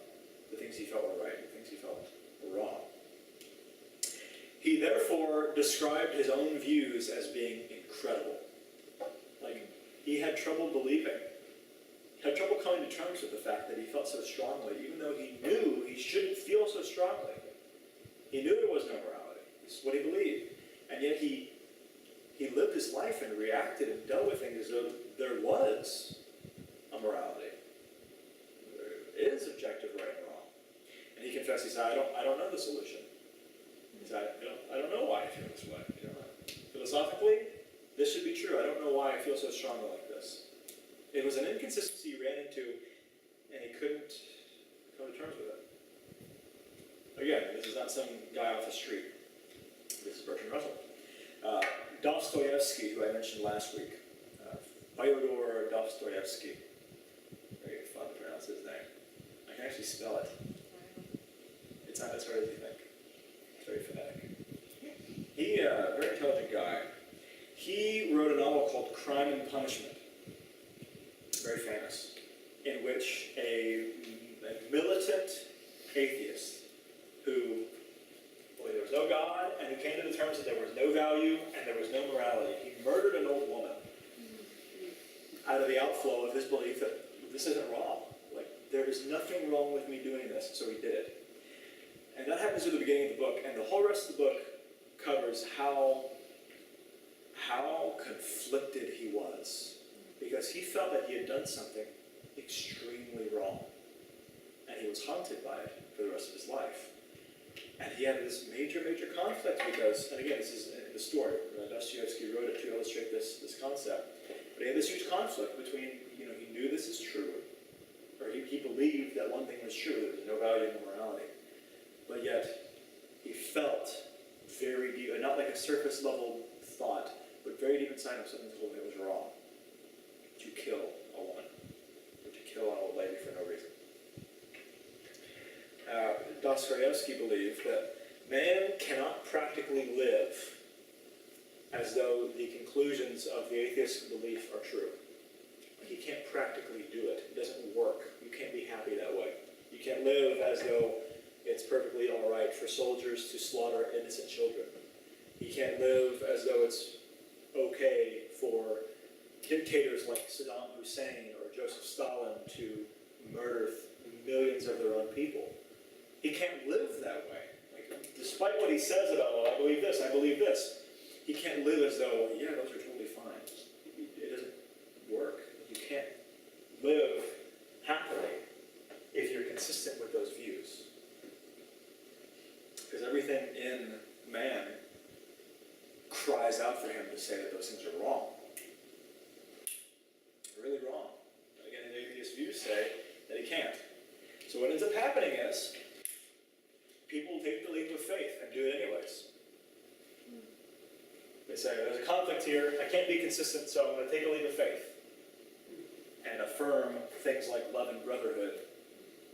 [SPEAKER 1] the things he felt were right and the things he felt were wrong. He therefore described his own views as being incredible. He had trouble believing, had trouble coming to terms with the fact that he felt so strongly, even though he knew he shouldn't feel so strongly. He knew there was no morality. This is what he believed. And yet he lived his life and reacted and dealt with things as though there was a morality. There is objective right and wrong. And he confessed, he said, I don't know the solution. He said, I don't know why I feel this way. Philosophically, this should be true. I don't know why I feel so strongly like this. It was an inconsistency he ran into, and he couldn't come to terms with it. Again, this is not some guy off the street. This is Bertrand Russell. Dostoevsky, who I mentioned last week. Fyodor Dostoevsky. Very fun to pronounce his name. I can actually spell it. It's not as hard as you think. It's very phonetic. He, a very intelligent guy. He wrote a novel called Crime and Punishment, very famous, in which a militant atheist who believed there was no God and who came to the terms that there was no value and there was no morality. He murdered an old woman out of the outflow of his belief that this isn't wrong. There is nothing wrong with me doing this, so he did it. And that happens at the beginning of the book, and the whole rest of the book covers how conflicted he was, because he felt that he had done something extremely wrong, and he was haunted by it for the rest of his life. And he had this major conflict because, and again, this is in the story, Dostoevsky wrote it to illustrate this concept, but he had this huge conflict between, he knew this is true, or he believed that one thing was true, there was no value in the morality, but yet he felt very deep, and not like a surface level thought, but very deep inside him, something told him it was wrong to kill a woman, or to kill an old lady for no reason. Dostoevsky believed that man cannot practically live as though the conclusions of the atheist belief are true. He can't practically do it. It doesn't work. You can't be happy that way. You can't live as though it's perfectly all right for soldiers to slaughter innocent children. You can't live as though it's okay for dictators like Saddam Hussein or Joseph Stalin to murder millions of their own people. He can't live that way. Despite what he says about, well, I believe this, he can't live as though, yeah, those are totally fine. It doesn't work. You can't live happily if you're consistent with those views. Because everything in man cries out for him to say that those things are wrong. Really wrong. Again, the atheist views say that he can't. So what ends up happening is people take the leap of faith and do it anyways. They say, there's a conflict here, I can't be consistent, so I'm going to take a leap of faith and affirm things like love and brotherhood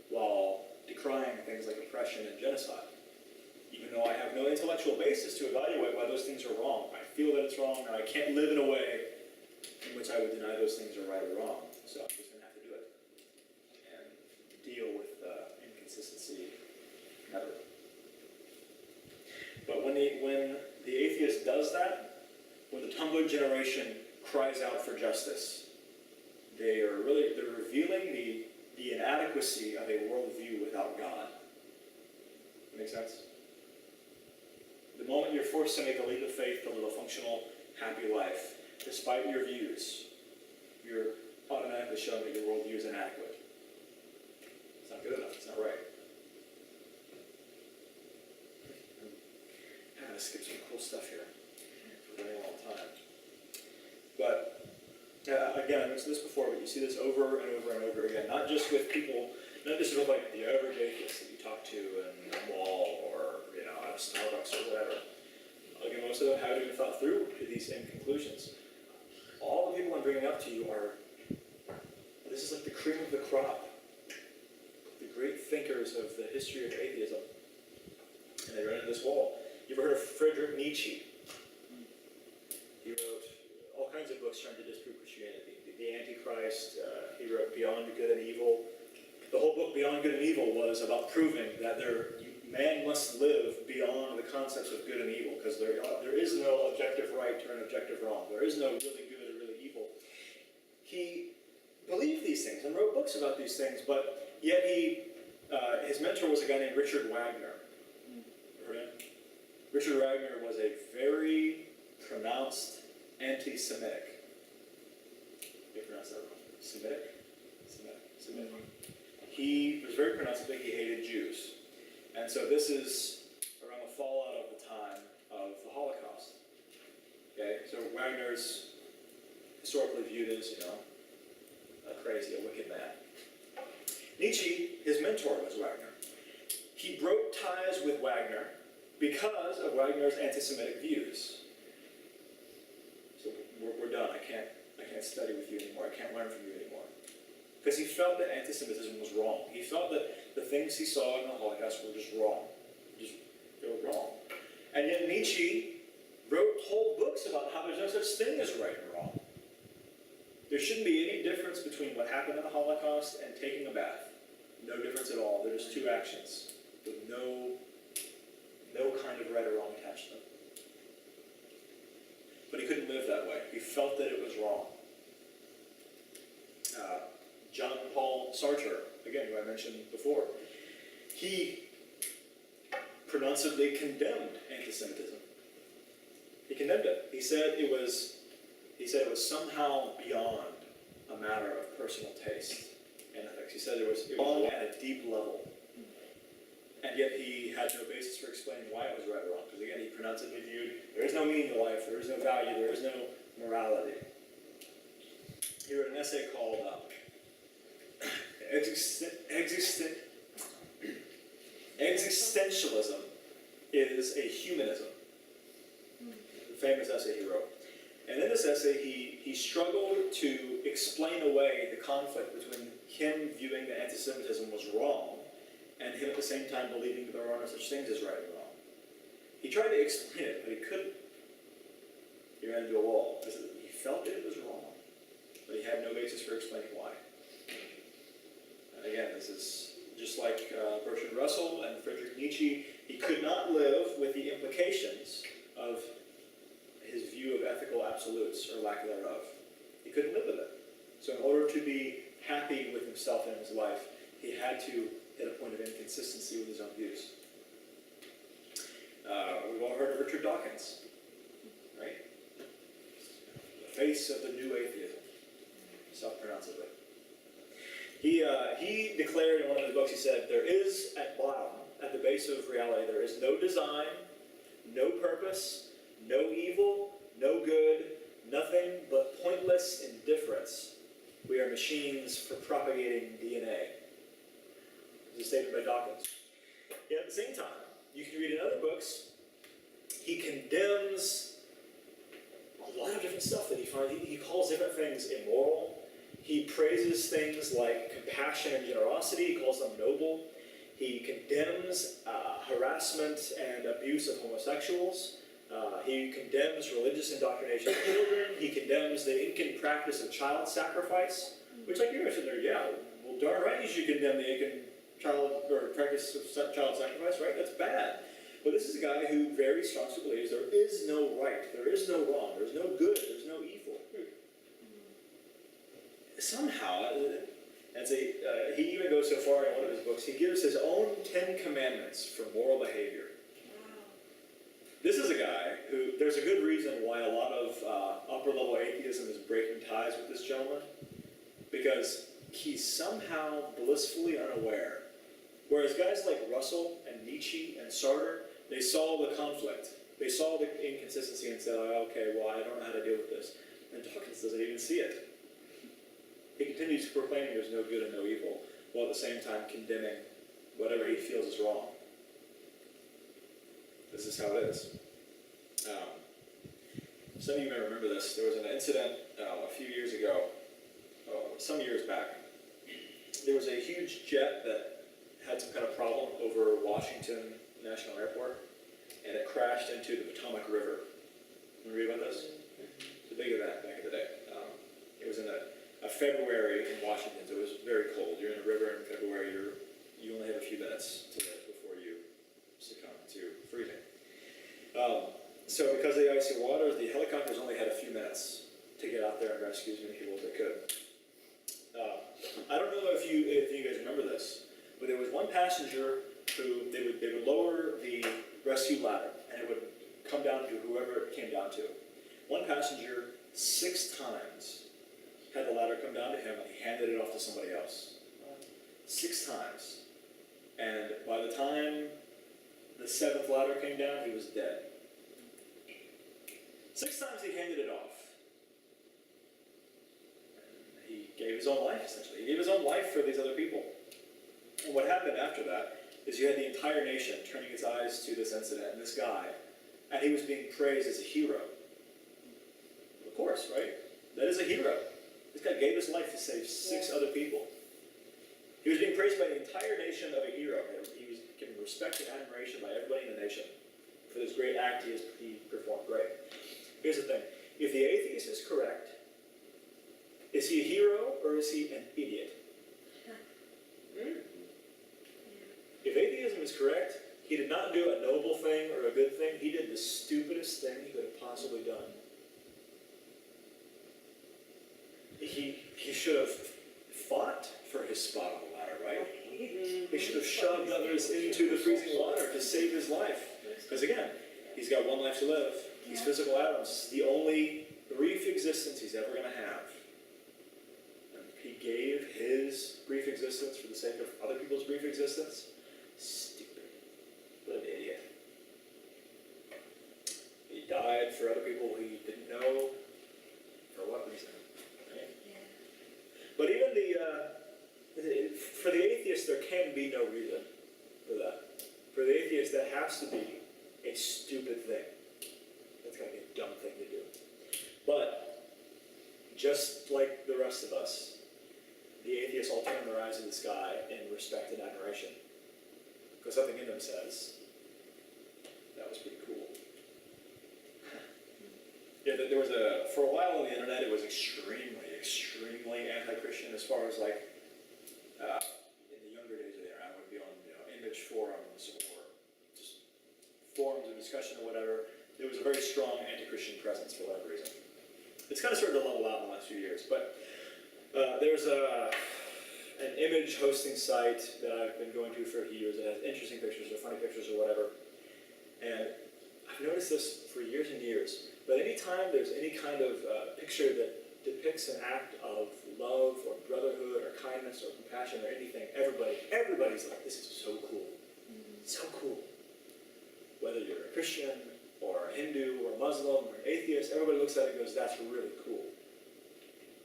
[SPEAKER 1] while decrying things like oppression and genocide. Even though I have no intellectual basis to evaluate why those things are wrong. I feel that it's wrong, and I can't live in a way in which I would deny those things are right or wrong. So I'm just going to have to do it and deal with inconsistency never. But when the atheist does that, when the Tumblr generation cries out for justice, they're revealing the inadequacy of a worldview without God. Make sense? The moment you're forced to make a leap of faith to live a functional, happy life, despite your views, you're automatically showing that your worldview is inadequate. It's not good enough. It's not right. I'm gonna skip some cool stuff here. We're running a long time. But again, I mentioned this before, but you see this over and over and over again. Not just with people, not just with like the average atheist that you talk to in the mall or at Starbucks or whatever. Again, most of them haven't even thought through to these same conclusions. All the people I'm bringing up to you are, this is like the cream of the crop. The great thinkers of the history of atheism. And they run into this wall. You ever heard of Friedrich Nietzsche? He wrote all kinds of books trying to disprove Christianity. The Antichrist, he wrote Beyond Good and Evil. The whole book Beyond Good and Evil was about proving that man must live beyond the concepts of good and evil, because there is no objective right or an objective wrong. There is no really good or really evil. He believed these things and wrote books about these things, but yet his mentor was a guy named Richard Wagner. Heard him? Richard Wagner was a very pronounced anti-Semitic. You pronounce that wrong? Semitic? Semitic. He was very pronounced that he hated Jews. And so this is around the fallout of the time of the Holocaust. Okay, so Wagner's historically viewed as, a crazy, a wicked man. Nietzsche, his mentor was Wagner. He broke ties with Wagner because of Wagner's anti-Semitic views. So we're done. I can't study with you anymore. I can't learn from you anymore. Because he felt that anti-Semitism was wrong. He felt that the things he saw in the Holocaust were just wrong. They were wrong. And yet Nietzsche wrote whole books about how there's no such thing as right and wrong. There shouldn't be any difference between what happened in the Holocaust and taking a bath. No difference at all. They're just two actions with no kind of right or wrong attached to them. But he couldn't live that way. He felt that it was wrong. Jean-Paul Sartre, again, who I mentioned before, he pronouncedly condemned anti-Semitism. He condemned it. He said it was somehow beyond a matter of personal taste and ethics. He said it was wrong at a deep level. And yet he had no basis for explaining why it was right or wrong. Because again, he pronouncedly viewed there is no meaning to life, there is no value, there is no morality. He wrote an essay called Existentialism is a Humanism. The famous essay he wrote. And in this essay, he struggled to explain away the conflict between him viewing that anti-Semitism was wrong and him at the same time believing that there are no such things as right and wrong. He tried to explain it, but he couldn't. He ran into a wall. He felt that it was wrong, but he had no basis for explaining why. And again, this is just like Bertrand Russell and Friedrich Nietzsche. He could not live with the implications of his view of ethical absolutes, or lack thereof. He couldn't live with it. So in order to be happy with himself and his life, he had to hit a point of inconsistency with his own views. We've all heard of Richard Dawkins, right? The face of the new atheism, self-pronouncedly. He declared in one of his books, he said, there is at bottom, at the base of reality, there is no design, no purpose, no evil, no good, nothing but pointless indifference. We are machines for propagating DNA. This is a statement by Dawkins. Yet at the same time, you can read in other books, he condemns a lot of different stuff that he finds. He calls different things immoral. He praises things like compassion and generosity. He calls them noble. He condemns harassment and abuse of homosexuals. He condemns religious indoctrination of children. He condemns the Incan practice of child sacrifice, which, like you're sitting there, yeah, well, darn right you should condemn the Incan practice of child sacrifice, right? That's bad. But this is a guy who very strongly believes there is no right, there is no wrong, there's no good, there's no evil. somehow, he even goes so far in one of his books, he gives his own 10 commandments for moral behavior.
[SPEAKER 5] Wow.
[SPEAKER 1] This is a guy who, there's a good reason why a lot of upper-level atheism is breaking ties with this gentleman, because he's somehow blissfully unaware. Whereas guys like Russell and Nietzsche and Sartre, they saw the conflict. They saw the inconsistency and said, oh, okay, well, I don't know how to deal with this. And Dawkins doesn't even see it. He continues proclaiming there's no good and no evil, while at the same time condemning whatever he feels is wrong. This is how it is. Some of you may remember this. There was an incident a few years ago, some years back. There was a huge jet that had some kind of problem over Washington National Airport, and it crashed into the Potomac River. You read about this? It's a big event back in the day. It was in a February in Washington, so it was very cold. You're in a river in February, you only have a few minutes to live before you succumb to freezing. So because of the icy waters, the helicopters only had a few minutes to get out there and rescue as many people as they could. I don't know if you guys remember this, but there was one passenger who they would lower the rescue ladder, and it would come down to whoever it came down to. One passenger 6 times had the ladder come down to him, and he handed it off to somebody else. 6 times. And by the time the 7th ladder came down, he was dead. 6 times he handed it off. And he gave his own life, essentially. He gave his own life for these other people. And what happened after that is you had the entire nation turning its eyes to this incident and this guy, and he was being praised as a hero. Of course, right? That is a hero. This guy gave his life to save 6 other people. He was being praised by the entire nation of a hero. He was given respect and admiration by everybody in the nation for this great act he performed. Great. Here's the thing. If the atheist is correct, is he a hero or is he an idiot? If atheism is correct, he did not do a noble thing or a good thing. He did the stupidest thing he could have possibly done. He should have fought for his spot on the ladder, right? He should have shoved others into the freezing water to save his life. Because again, he's got one life to live. These physical atoms, the only brief existence he's ever going to have. And he gave his brief existence for the sake of other people's brief existence. Stupid. What an idiot. He died for other people he didn't know. For what reason? Right? But even for the atheist, there can be no reason for that. For the atheist, that has to be a stupid thing. That's got to be a dumb thing to do. But, just like the rest of us, the atheists all turn their eyes to the sky in respect and admiration. Because something in them says, that was pretty cool. Yeah, there was for a while on the internet, it was extremely anti-Christian as far as like, in the younger days of the internet, I would be on image forums or just forums of discussion or whatever. There was a very strong anti-Christian presence for whatever reason. It's kind of started to level out in the last few years, but there's an image hosting site that I've been going to for years that has interesting pictures or funny pictures or whatever. And I've noticed this for years and years. But anytime there's any kind of picture that depicts an act of love or brotherhood or kindness or compassion or anything, everybody's like, this is so cool. So cool. Whether you're a Christian or a Hindu or a Muslim or an atheist, everybody looks at it and goes, that's really cool.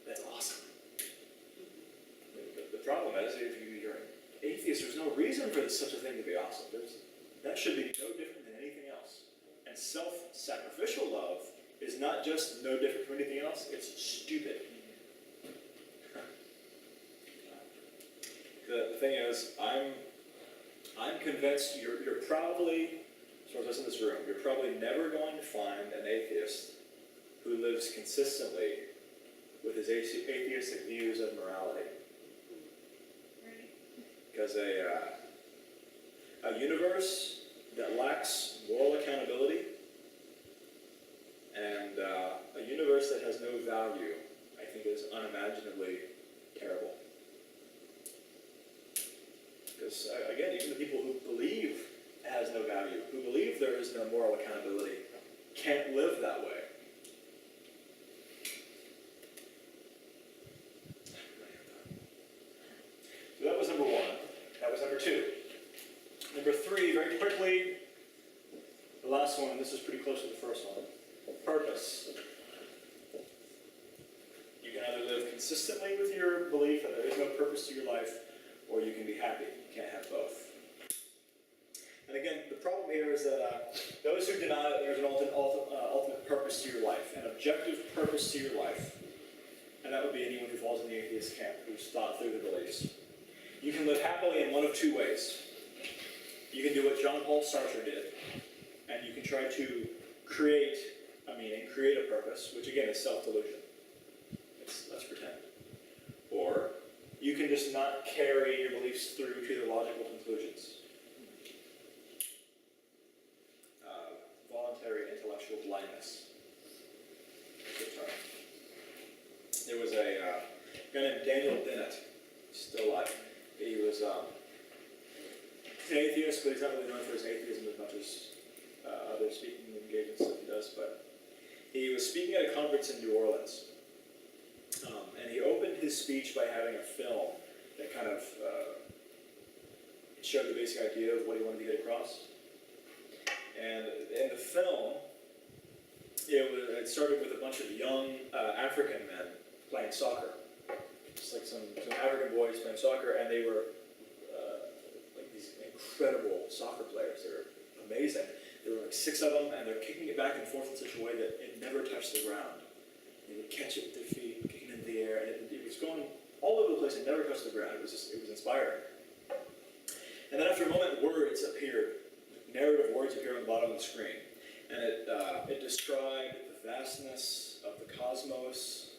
[SPEAKER 1] That's awesome. The problem is, if you're an atheist, there's no reason for such a thing to be awesome. That should be no different than anything else. And self-sacrificial love is not just no different from anything else, it's stupid. The thing is, I'm convinced you're probably, as far as us in this room, you're probably never going to find an atheist who lives consistently with his atheistic views of morality. Because a universe that lacks moral accountability and a universe that has no value, I think, is unimaginably terrible. Because, again, even the people who believe it has no value, who believe there is no moral accountability, can't live that way. So that was number one. That was number two. Number three, very quickly, the last one, this is pretty close to the first one. Purpose. You can either live consistently with your belief that there is no purpose to your life, or you can be happy. You can't have both. And again, the problem here is that those who deny that there's an ultimate purpose to your life, an objective purpose to your life, and that would be anyone who falls in the atheist camp, who's thought through the beliefs. You can live happily in one of two ways. You can do what Jean-Paul Sartre did, and you can try to create a meaning, create a purpose, which again is self-delusion. Let's pretend. Or you can just not carry your beliefs through to their logical conclusions. Voluntary intellectual blindness. That's the term. There was a guy named Daniel Dennett, still alive. He was an atheist, but he's not really known for his atheism as much as other speaking engagements that he does. But he was speaking at a conference in New Orleans. And he opened his speech by having a film that kind of it showed the basic idea of what he wanted to get across. And in the film, it started with a bunch of young African men playing soccer. Just like some African boys playing soccer, and they were like these incredible soccer players. They were amazing. There were like 6 of them, and they're kicking it back and forth in such a way that it never touched the ground. They would catch it with their feet, kicking it into the air, and it was going all over the place and never touched the ground. It was inspiring. And then after a moment, words appeared. Narrative words appeared on the bottom of the screen. And it described the vastness of the cosmos,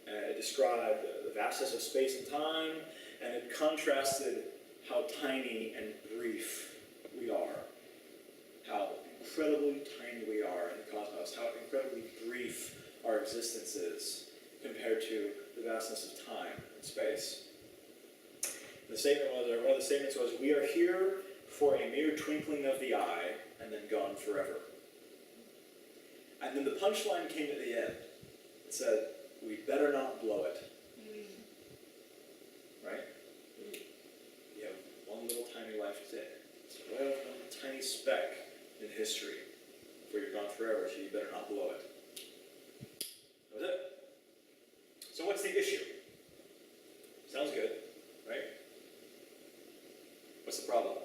[SPEAKER 1] and it described the vastness of space and time, and it contrasted how tiny and brief we are. How incredibly tiny we are in the cosmos, how incredibly brief our existence is compared to the vastness of time and space. The statement was, or one of the statements was, "We are here for a mere twinkling of the eye and then gone forever." And then the punchline came at the end. It said, "We better not blow it." Right? You have one little tiny life to it's one tiny speck in history before you're gone forever, so you better not blow it. That was it. So what's the issue? Sounds good, right? What's the problem?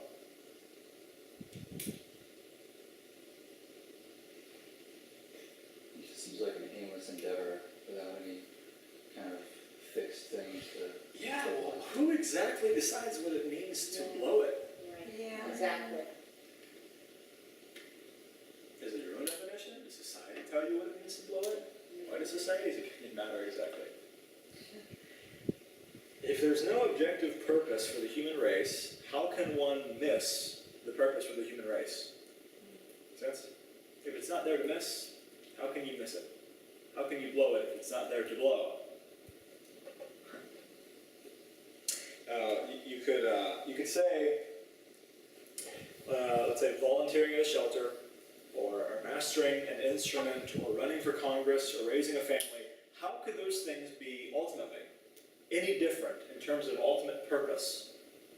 [SPEAKER 4] It just seems like an aimless endeavor without any kind of fixed thing to...
[SPEAKER 1] Yeah, well, who exactly decides what it means to blow it?
[SPEAKER 5] Yeah.
[SPEAKER 6] Exactly.
[SPEAKER 1] Is it your own definition? Does society tell you what it means to blow it? Why does society's opinion matter exactly? If there's no objective purpose for the human race, how can one miss the purpose for the human race? Make sense? If it's not there to miss, how can you miss it? How can you blow it if it's not there to blow? You could say, let's say volunteering at a shelter, or mastering an instrument, or running for Congress, or raising a family. How could those things be ultimately any different in terms of ultimate purpose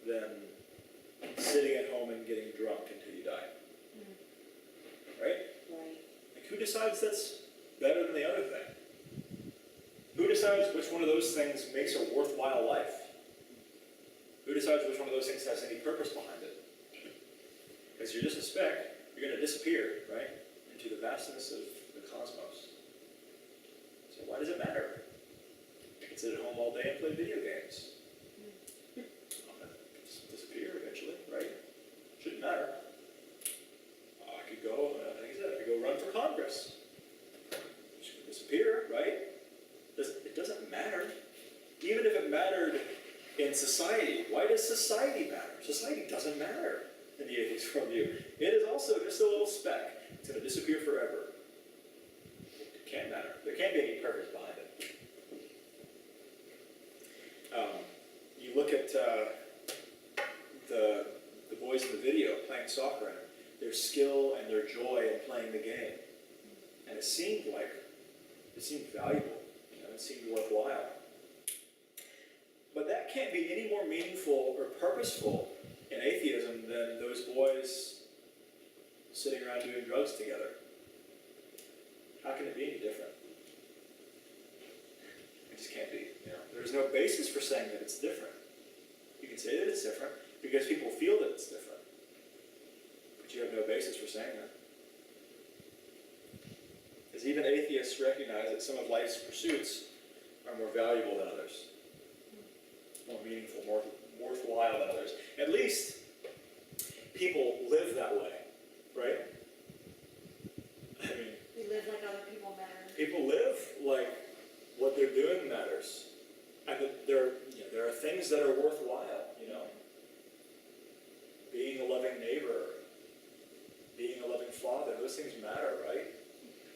[SPEAKER 1] than sitting at home and getting drunk until you die? Right?
[SPEAKER 6] Right.
[SPEAKER 1] Like, who decides that's better than the other thing? Who decides which one of those things makes a worthwhile life? Who decides which one of those things has any purpose behind it? Because you're just a speck, you're going to disappear, right, into the vastness of the cosmos. So why does it matter? I can sit at home all day and play video games. I'm going to disappear eventually, right? Shouldn't matter. I could go, like I said, I could go run for Congress. It's going to disappear, right? It doesn't matter. Even if it mattered in society, why does society matter? Society doesn't matter in the atheist worldview. It is also just a little speck. It's going to disappear forever. It can't matter. There can't be any purpose behind it. look at the boys in the video playing soccer and their skill and their joy in playing the game. And it seemed valuable, it seemed worthwhile. But that can't be any more meaningful or purposeful in atheism than those boys sitting around doing drugs together. How can it be any different? It just can't be. There's no basis for saying that it's different. You can say that it's different because people feel that it's different. But you have no basis for saying that. Because even atheists recognize that some of life's pursuits are more valuable than others. More meaningful, more worthwhile than others. At least people live that way, right? I mean,
[SPEAKER 5] We live like other people matter.
[SPEAKER 1] people live like what they're doing matters. And that there are things that are worthwhile, Being a loving neighbor, being a loving father, those things matter, right?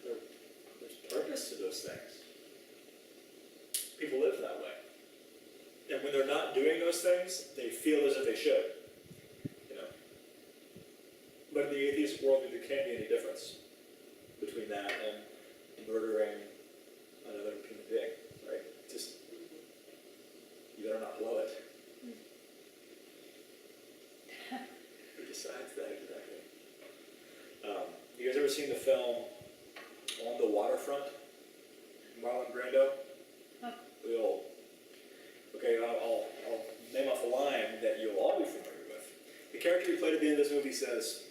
[SPEAKER 1] There's purpose to those things. People live that way. And when they're not doing those things, they feel as if they should. But in the atheist worldview, there can't be any difference between that and murdering another human being, right? Just, you better not blow it. Who decides that exactly? You guys ever seen the film On the Waterfront? Marlon Brando? Okay, I'll name off a line that you'll all be familiar with. The character he played at the end of this movie says,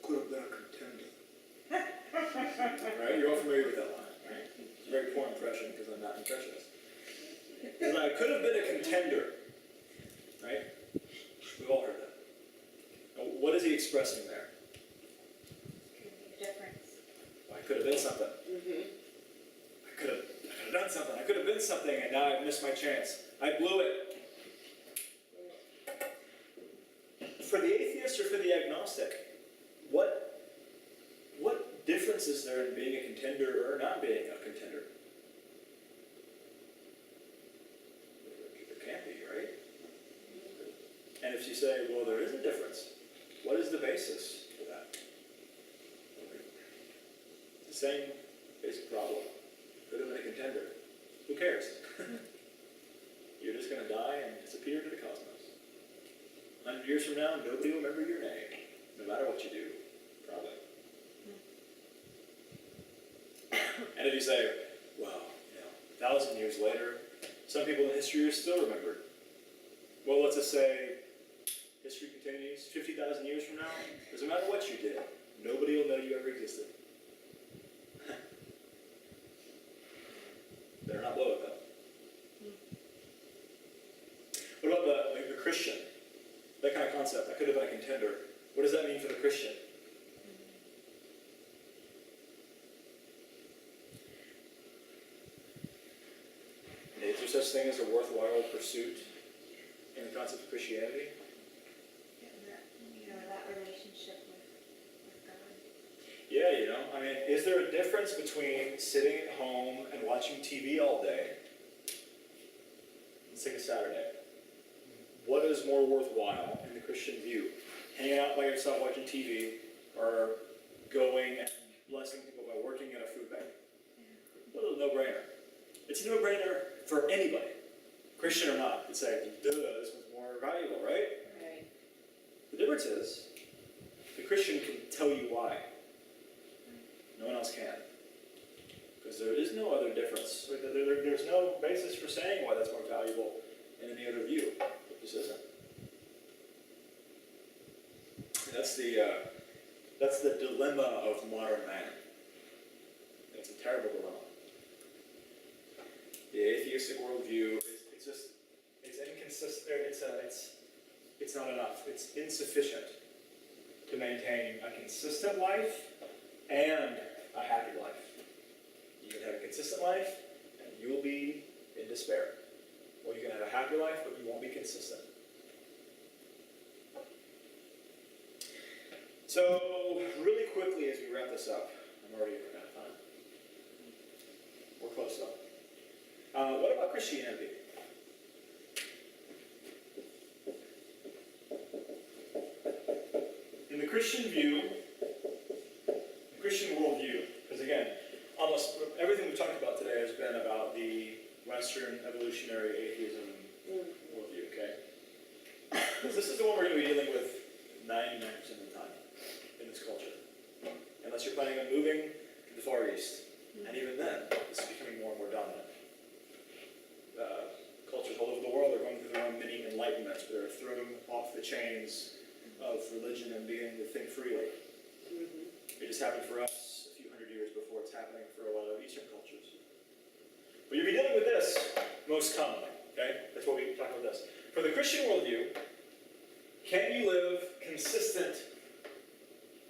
[SPEAKER 1] "Could have been a contender." Right? You're all familiar with that line, right? It's a very poor impression because I'm not an impressionist. And I could have been a contender, right? We've all heard that. Now, what is he expressing there?
[SPEAKER 5] Could be a difference.
[SPEAKER 1] Well, I could have been something. I could have done something. I could have been something, and now I've missed my chance. I blew it. For the atheist or for the agnostic, what difference is there in being a contender or not being a contender? There can't be, right? And if you say, well, there is a difference, what is the basis for that? It's the same basic problem. Could have been a contender. Who cares? You're just going to die and disappear to the cosmos. 100 years from now, nobody will remember your name, no matter what you do, probably. And if you say, well, 1,000 years later, some people in history are still remembered. Well, let's just say history continues 50,000 years from now, doesn't matter what you did, nobody will know you ever existed. Better not blow it, though. What about the Christian? That kind of concept, I could have been a contender. What does that mean for the Christian? Is there such thing as a worthwhile pursuit in the concept of Christianity?
[SPEAKER 5] That relationship with God.
[SPEAKER 1] Yeah, is there a difference between sitting at home and watching TV all day? Let's take a Saturday. What is more worthwhile in the Christian view? Hanging out by yourself watching TV, or going and blessing people by working at a food bank? What a no-brainer. It's a no-brainer for anybody, Christian or not. It's like, duh, this one's more valuable, right?
[SPEAKER 6] Right.
[SPEAKER 1] The difference is, the Christian can tell you why. No one else can. Because there is no other difference. There's no basis for saying why that's more valuable in any other view. It just isn't. And that's the dilemma of modern man. It's a terrible dilemma. The atheistic worldview it's inconsistent. It's not enough. It's insufficient to maintain a consistent life and a happy life. You can have a consistent life and you will be in despair. Or you can have a happy life but you won't be consistent. So, really quickly as we wrap this up, I'm already running out of time. We're close though. What about Christianity? Christian view, the Christian worldview, because again, almost everything we've talked about today has been about the Western evolutionary atheism worldview, okay? Because this is the one we're going to be dealing with 99% of the time in this culture. Unless you're planning on moving to the Far East. And even then, this is becoming more and more dominant. Cultures all over the world are going through their own mini enlightenments, where they're thrown off the chains of religion and beginning to think freely. It just happened for us a few hundred years before it's happening for a lot of Eastern cultures. But you'll be dealing with this most commonly, okay? That's what we talk about this. For the Christian worldview, can you live consistent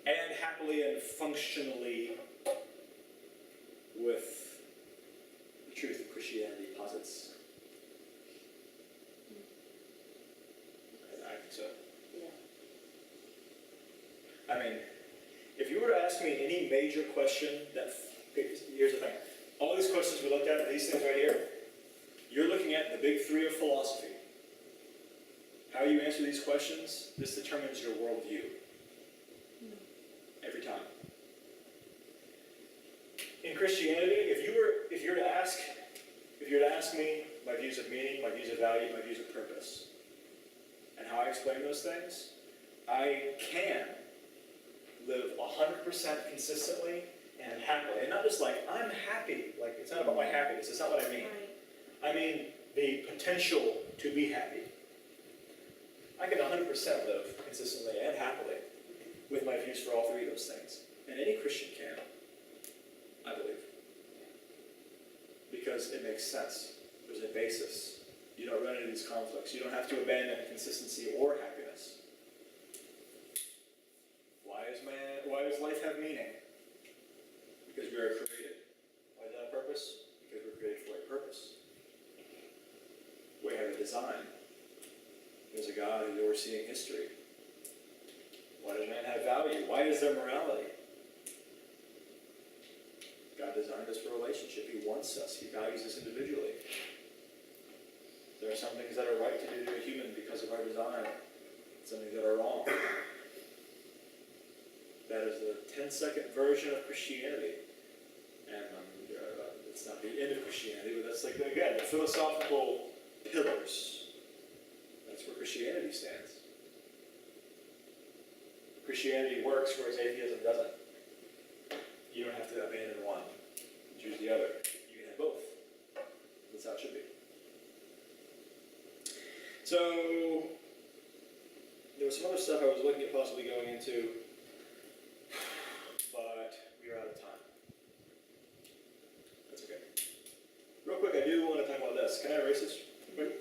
[SPEAKER 1] and happily and functionally with the truth of Christianity posits? I think so.
[SPEAKER 2] Yeah.
[SPEAKER 1] I mean, if you were to ask me any major question here's the thing. All these questions we looked at, these things right here, you're looking at the big three of philosophy. How you answer these questions, this determines your worldview. Every time. In Christianity, if you were to ask me my views of meaning, my views of value, my views of purpose, and how I explain those things, I can live 100% consistently and happily. And not just like, I'm happy. Like, it's not about my happiness. It's not what I mean. I mean the potential to be happy. I can 100% live consistently and happily with my views for all three of those things. And any Christian can, I believe. Because it makes sense. There's a basis. You don't run into these conflicts. You don't have to abandon consistency or happiness. Why does life have meaning? Because we are created. Why does that have purpose? Because we're created for a purpose. We have a design. There's a God who's overseeing history. Why does man have value? Why is there morality? God designed us for a relationship. He wants us. He values us individually. There are some things that are right to do to a human because of our design. Some things that are wrong. That is the 10-second version of Christianity. And it's not the end of Christianity, but that's like, again, the philosophical pillars. That's where Christianity stands. Christianity works, whereas atheism doesn't. You don't have to abandon one. Choose the other. You can have both. That's how it should be. So, there was some other stuff I was looking at possibly going into, but we are out of time. That's okay. Real quick, I do want to talk about this. Can I erase this real quick?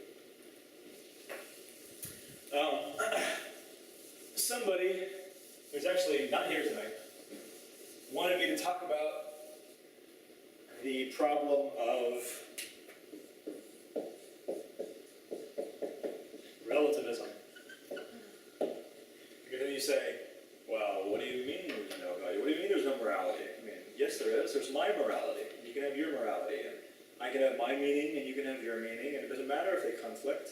[SPEAKER 1] Somebody who's actually not here tonight wanted me to talk about the problem of relativism. Because then you say, well, what do you mean there's no value? What do you mean there's no morality? I mean, yes there is. There's my morality. You can have your morality. And I can have my meaning and you can have your meaning. And it doesn't matter if they conflict.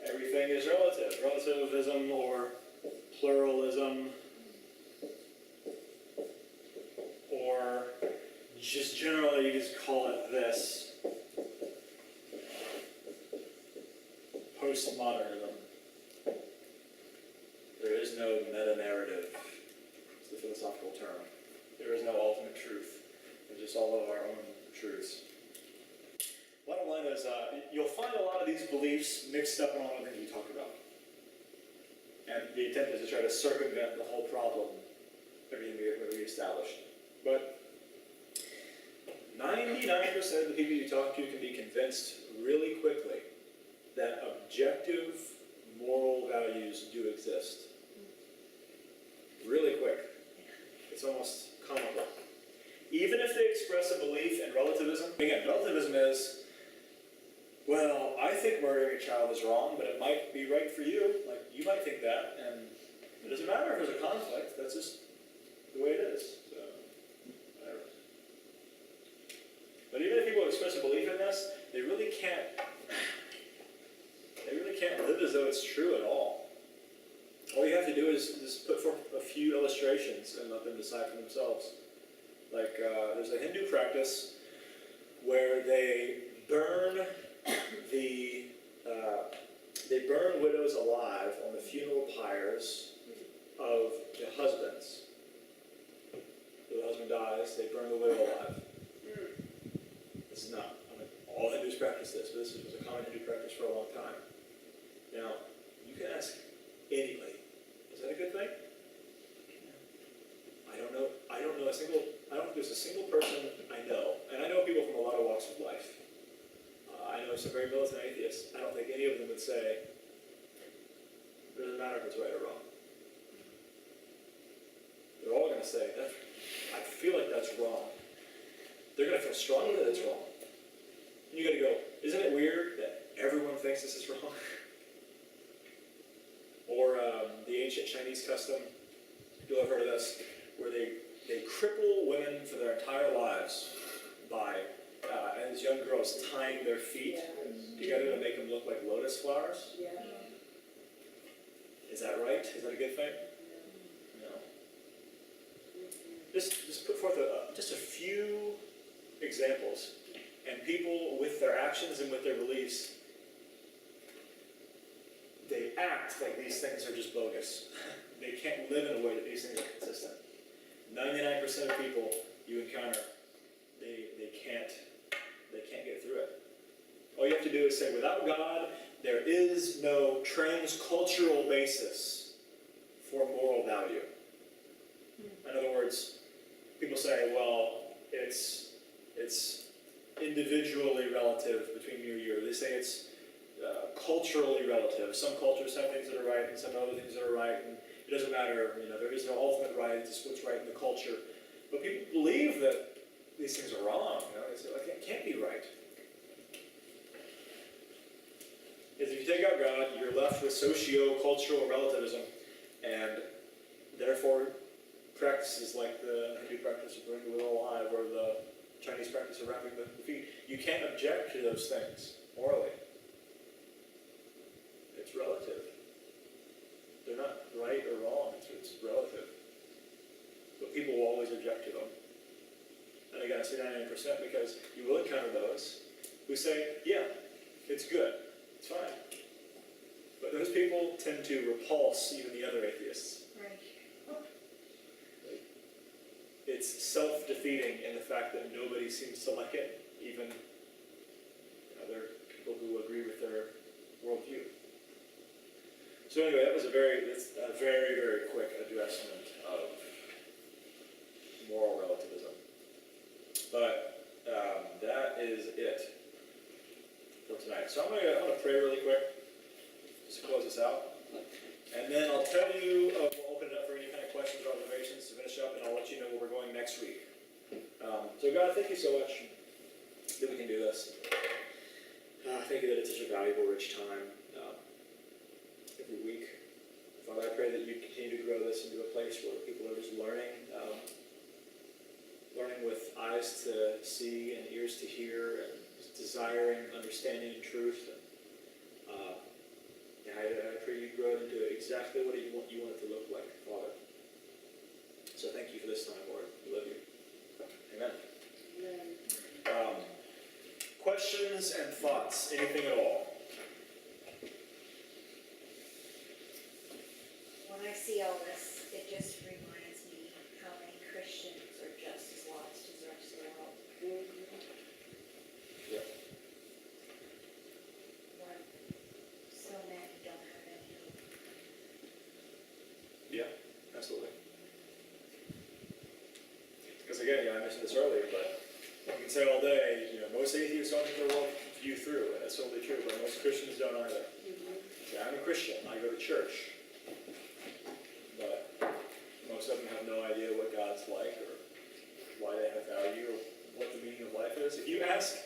[SPEAKER 1] Everything is relative. Relativism or pluralism or just generally you just call it this. Postmodernism. There is no meta-narrative. It's the philosophical term. There is no ultimate truth. There's just all of our own truths. Bottom line is, you'll find a lot of these beliefs mixed up in all the things we talk about. And the attempt is to try to circumvent the whole problem, everything we established. But 99% of the people you talk to can be convinced really quickly that objective moral values do exist. Really quick. It's almost comical. Even if they express a belief in relativism, again, relativism is, well, I think murdering a child is wrong, but it might be right for you. Like, you might think that, and it doesn't matter if there's a conflict. That's just the way it is. So, whatever. But even if people express a belief in this, they really can't live as though it's true at all. All you have to do is just put forth a few themselves. Like, there's a Hindu practice where they burn they burn widows alive on the funeral pyres of the husbands. So the husband dies, they burn the widow alive. This is not, all Hindus practice this, but this was a common Hindu practice for a long time. Now, you can ask anybody, is that a good thing? I don't know I don't think there's a single person I know, and I know people from a lot of walks of life. I know some very militant atheists. I don't think any of them would say, it doesn't matter if it's right or wrong. They're all going to say, I feel like that's wrong. They're going to feel strongly that it's wrong. And you got to go, isn't it weird that everyone thinks this is wrong? Or the ancient Chinese custom, you'll have heard of this, where they cripple women for their entire lives by, as young girls, tying their feet together to make them look like lotus flowers.
[SPEAKER 6] Yeah.
[SPEAKER 1] Is that right? Is that a good thing? No. Just put forth just a few examples, and people with their actions and with their beliefs, they act like these things are just bogus. They can't live in a way that these things are consistent. 99% of people you encounter, they can't get through it. All you have to do is say, without God, there is no transcultural basis for moral value. In other words, people say, well, it's individually relative between me or you. They say it's culturally relative. Some cultures have things that are right and some other things that are right, and it doesn't matter, there is no ultimate right, it's just what's right in the culture. But people believe that these things are wrong, They say, like, it can't be right. If you take out God, you're left with socio-cultural relativism, and therefore practices like the Hindu practice of burning the widow alive or the Chinese practice of wrapping the feet, you can't object to those things morally. It's relative. They're not right or wrong, it's relative. But people will always object to them. And again, I say 99% because you will encounter those who say, yeah, it's good, it's fine. But those people tend to repulse even the other atheists.
[SPEAKER 5] Right.
[SPEAKER 1] It's self-defeating in the fact that nobody seems to like it, even other people who agree with their worldview. So anyway, that was a very, very quick addressment of moral relativism. But that is it for tonight. So I'm gonna pray really quick, just to close this out. And then I'll tell you, we'll open it up for any kind of questions or observations to finish up, and I'll let you know where we're going next week. So God, thank you so much that we can do this. Thank you that it's such a valuable, rich time every week. Father, I pray that you continue to grow this into a place where people are just learning with eyes to see and ears to hear, and desiring understanding and truth. I pray you grow it into exactly what you want it to look like, Father. So thank you for this time, Lord. We love you. Amen. Questions and thoughts? Anything at all?
[SPEAKER 5] When I see all this, it just reminds me how many Christians are just as lost as the rest of the world.
[SPEAKER 1] Yeah.
[SPEAKER 5] When so many don't have any hope.
[SPEAKER 1] Yeah, absolutely. Because again, I mentioned this earlier, but you can say all day, most atheists don't think their world view through, and that's totally true, but most Christians don't either. So I'm a Christian, I go to church, but most of them have no idea what God's like, or why they have value, or what the meaning of life is. If you ask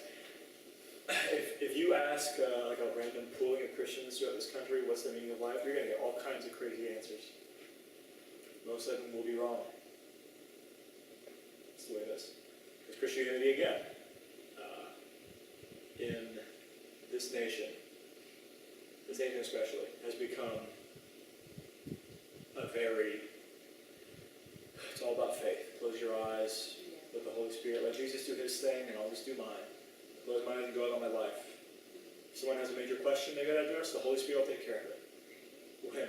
[SPEAKER 1] like a random pooling of Christians throughout this country, what's the meaning of life, you're going to get all kinds of crazy answers. Most of them will be wrong. That's the way it is. Because Christianity, again, in this nation especially, has become it's all about faith. Close compromise with the Holy Spirit. Let Jesus do his thing and I'll just do mine. Close my eyes and go out on my life. If someone has a major question they gotta address, the Holy Spirit will take care of it. When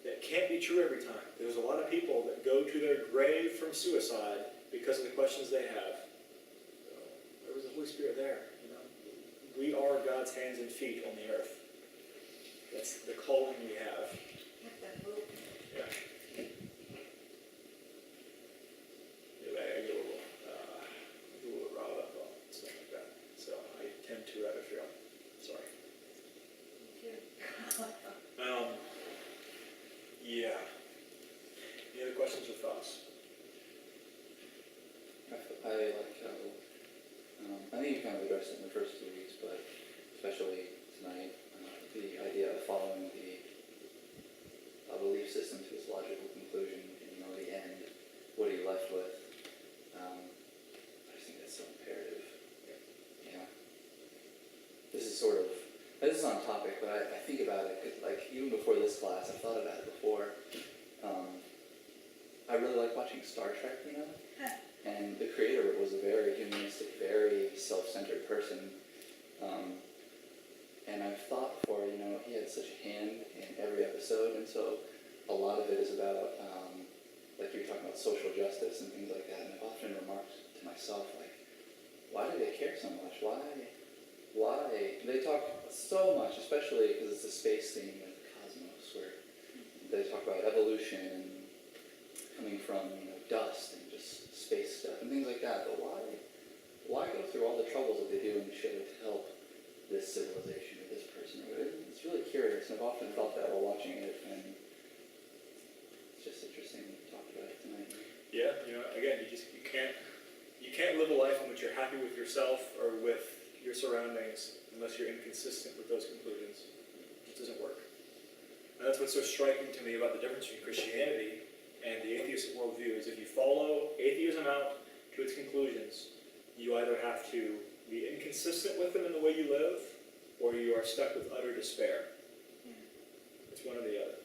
[SPEAKER 1] that can't be true every time. There's a lot of people that go to their grave from suicide because of the questions they have. Where was the Holy Spirit there? You know, we are God's hands and feet on the earth. That's the calling we have.
[SPEAKER 5] With the book.
[SPEAKER 1] Yeah. Yeah, I get a little riled up on stuff like that. So I tend to rabbit trail. Sorry. Yeah. Any other questions or thoughts?
[SPEAKER 4] I like how, I think you kind of addressed it in the first 2 weeks, but especially tonight, the idea of following a belief system to its logical conclusion, and the end, what are you left with? I just think that's so imperative. Yeah. This is on topic, but I think about it, 'cause, like, even before this class, I've thought about it before. I really like watching Star Trek, and the creator was a very humanistic, very self-centered person. And I've thought before, he had such a hand in every episode, and so a lot of it is about, like you were talking about social justice and things like that, and I've often remarked to myself, like, why do they care so much? Why? They talk so much, especially because it's a space theme with the cosmos, where they talk about evolution and coming from, dust and just space stuff and things like that, but why go through all the troubles that they do in the show to help this civilization or this person? It's really curious, and I've often felt that while watching it, and it's just interesting to talk about it tonight.
[SPEAKER 1] Yeah, again, you can't live a life in which you're happy with yourself or with your surroundings unless you're inconsistent with those conclusions. It doesn't work. And that's what's so striking to me about the difference between Christianity and the atheistic worldview is if you follow atheism out to its conclusions, you either have to be inconsistent with them in the way you live, or you are stuck with utter despair. It's one or the other.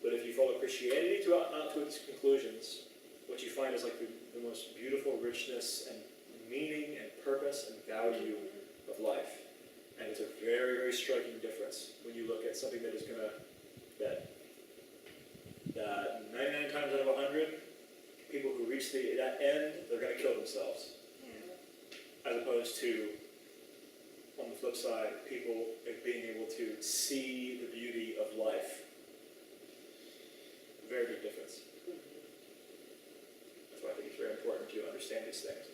[SPEAKER 1] But if you follow Christianity out to its conclusions, what you find is like the most beautiful richness and meaning and purpose and value of life. And it's a very, very striking difference when you look at something that is going to, that 99 times out of 100, people who reach that end, they're going to kill themselves. As opposed to, on the flip side, people being able to see the beauty of life. Very big difference. That's why I think it's very important to understand these things.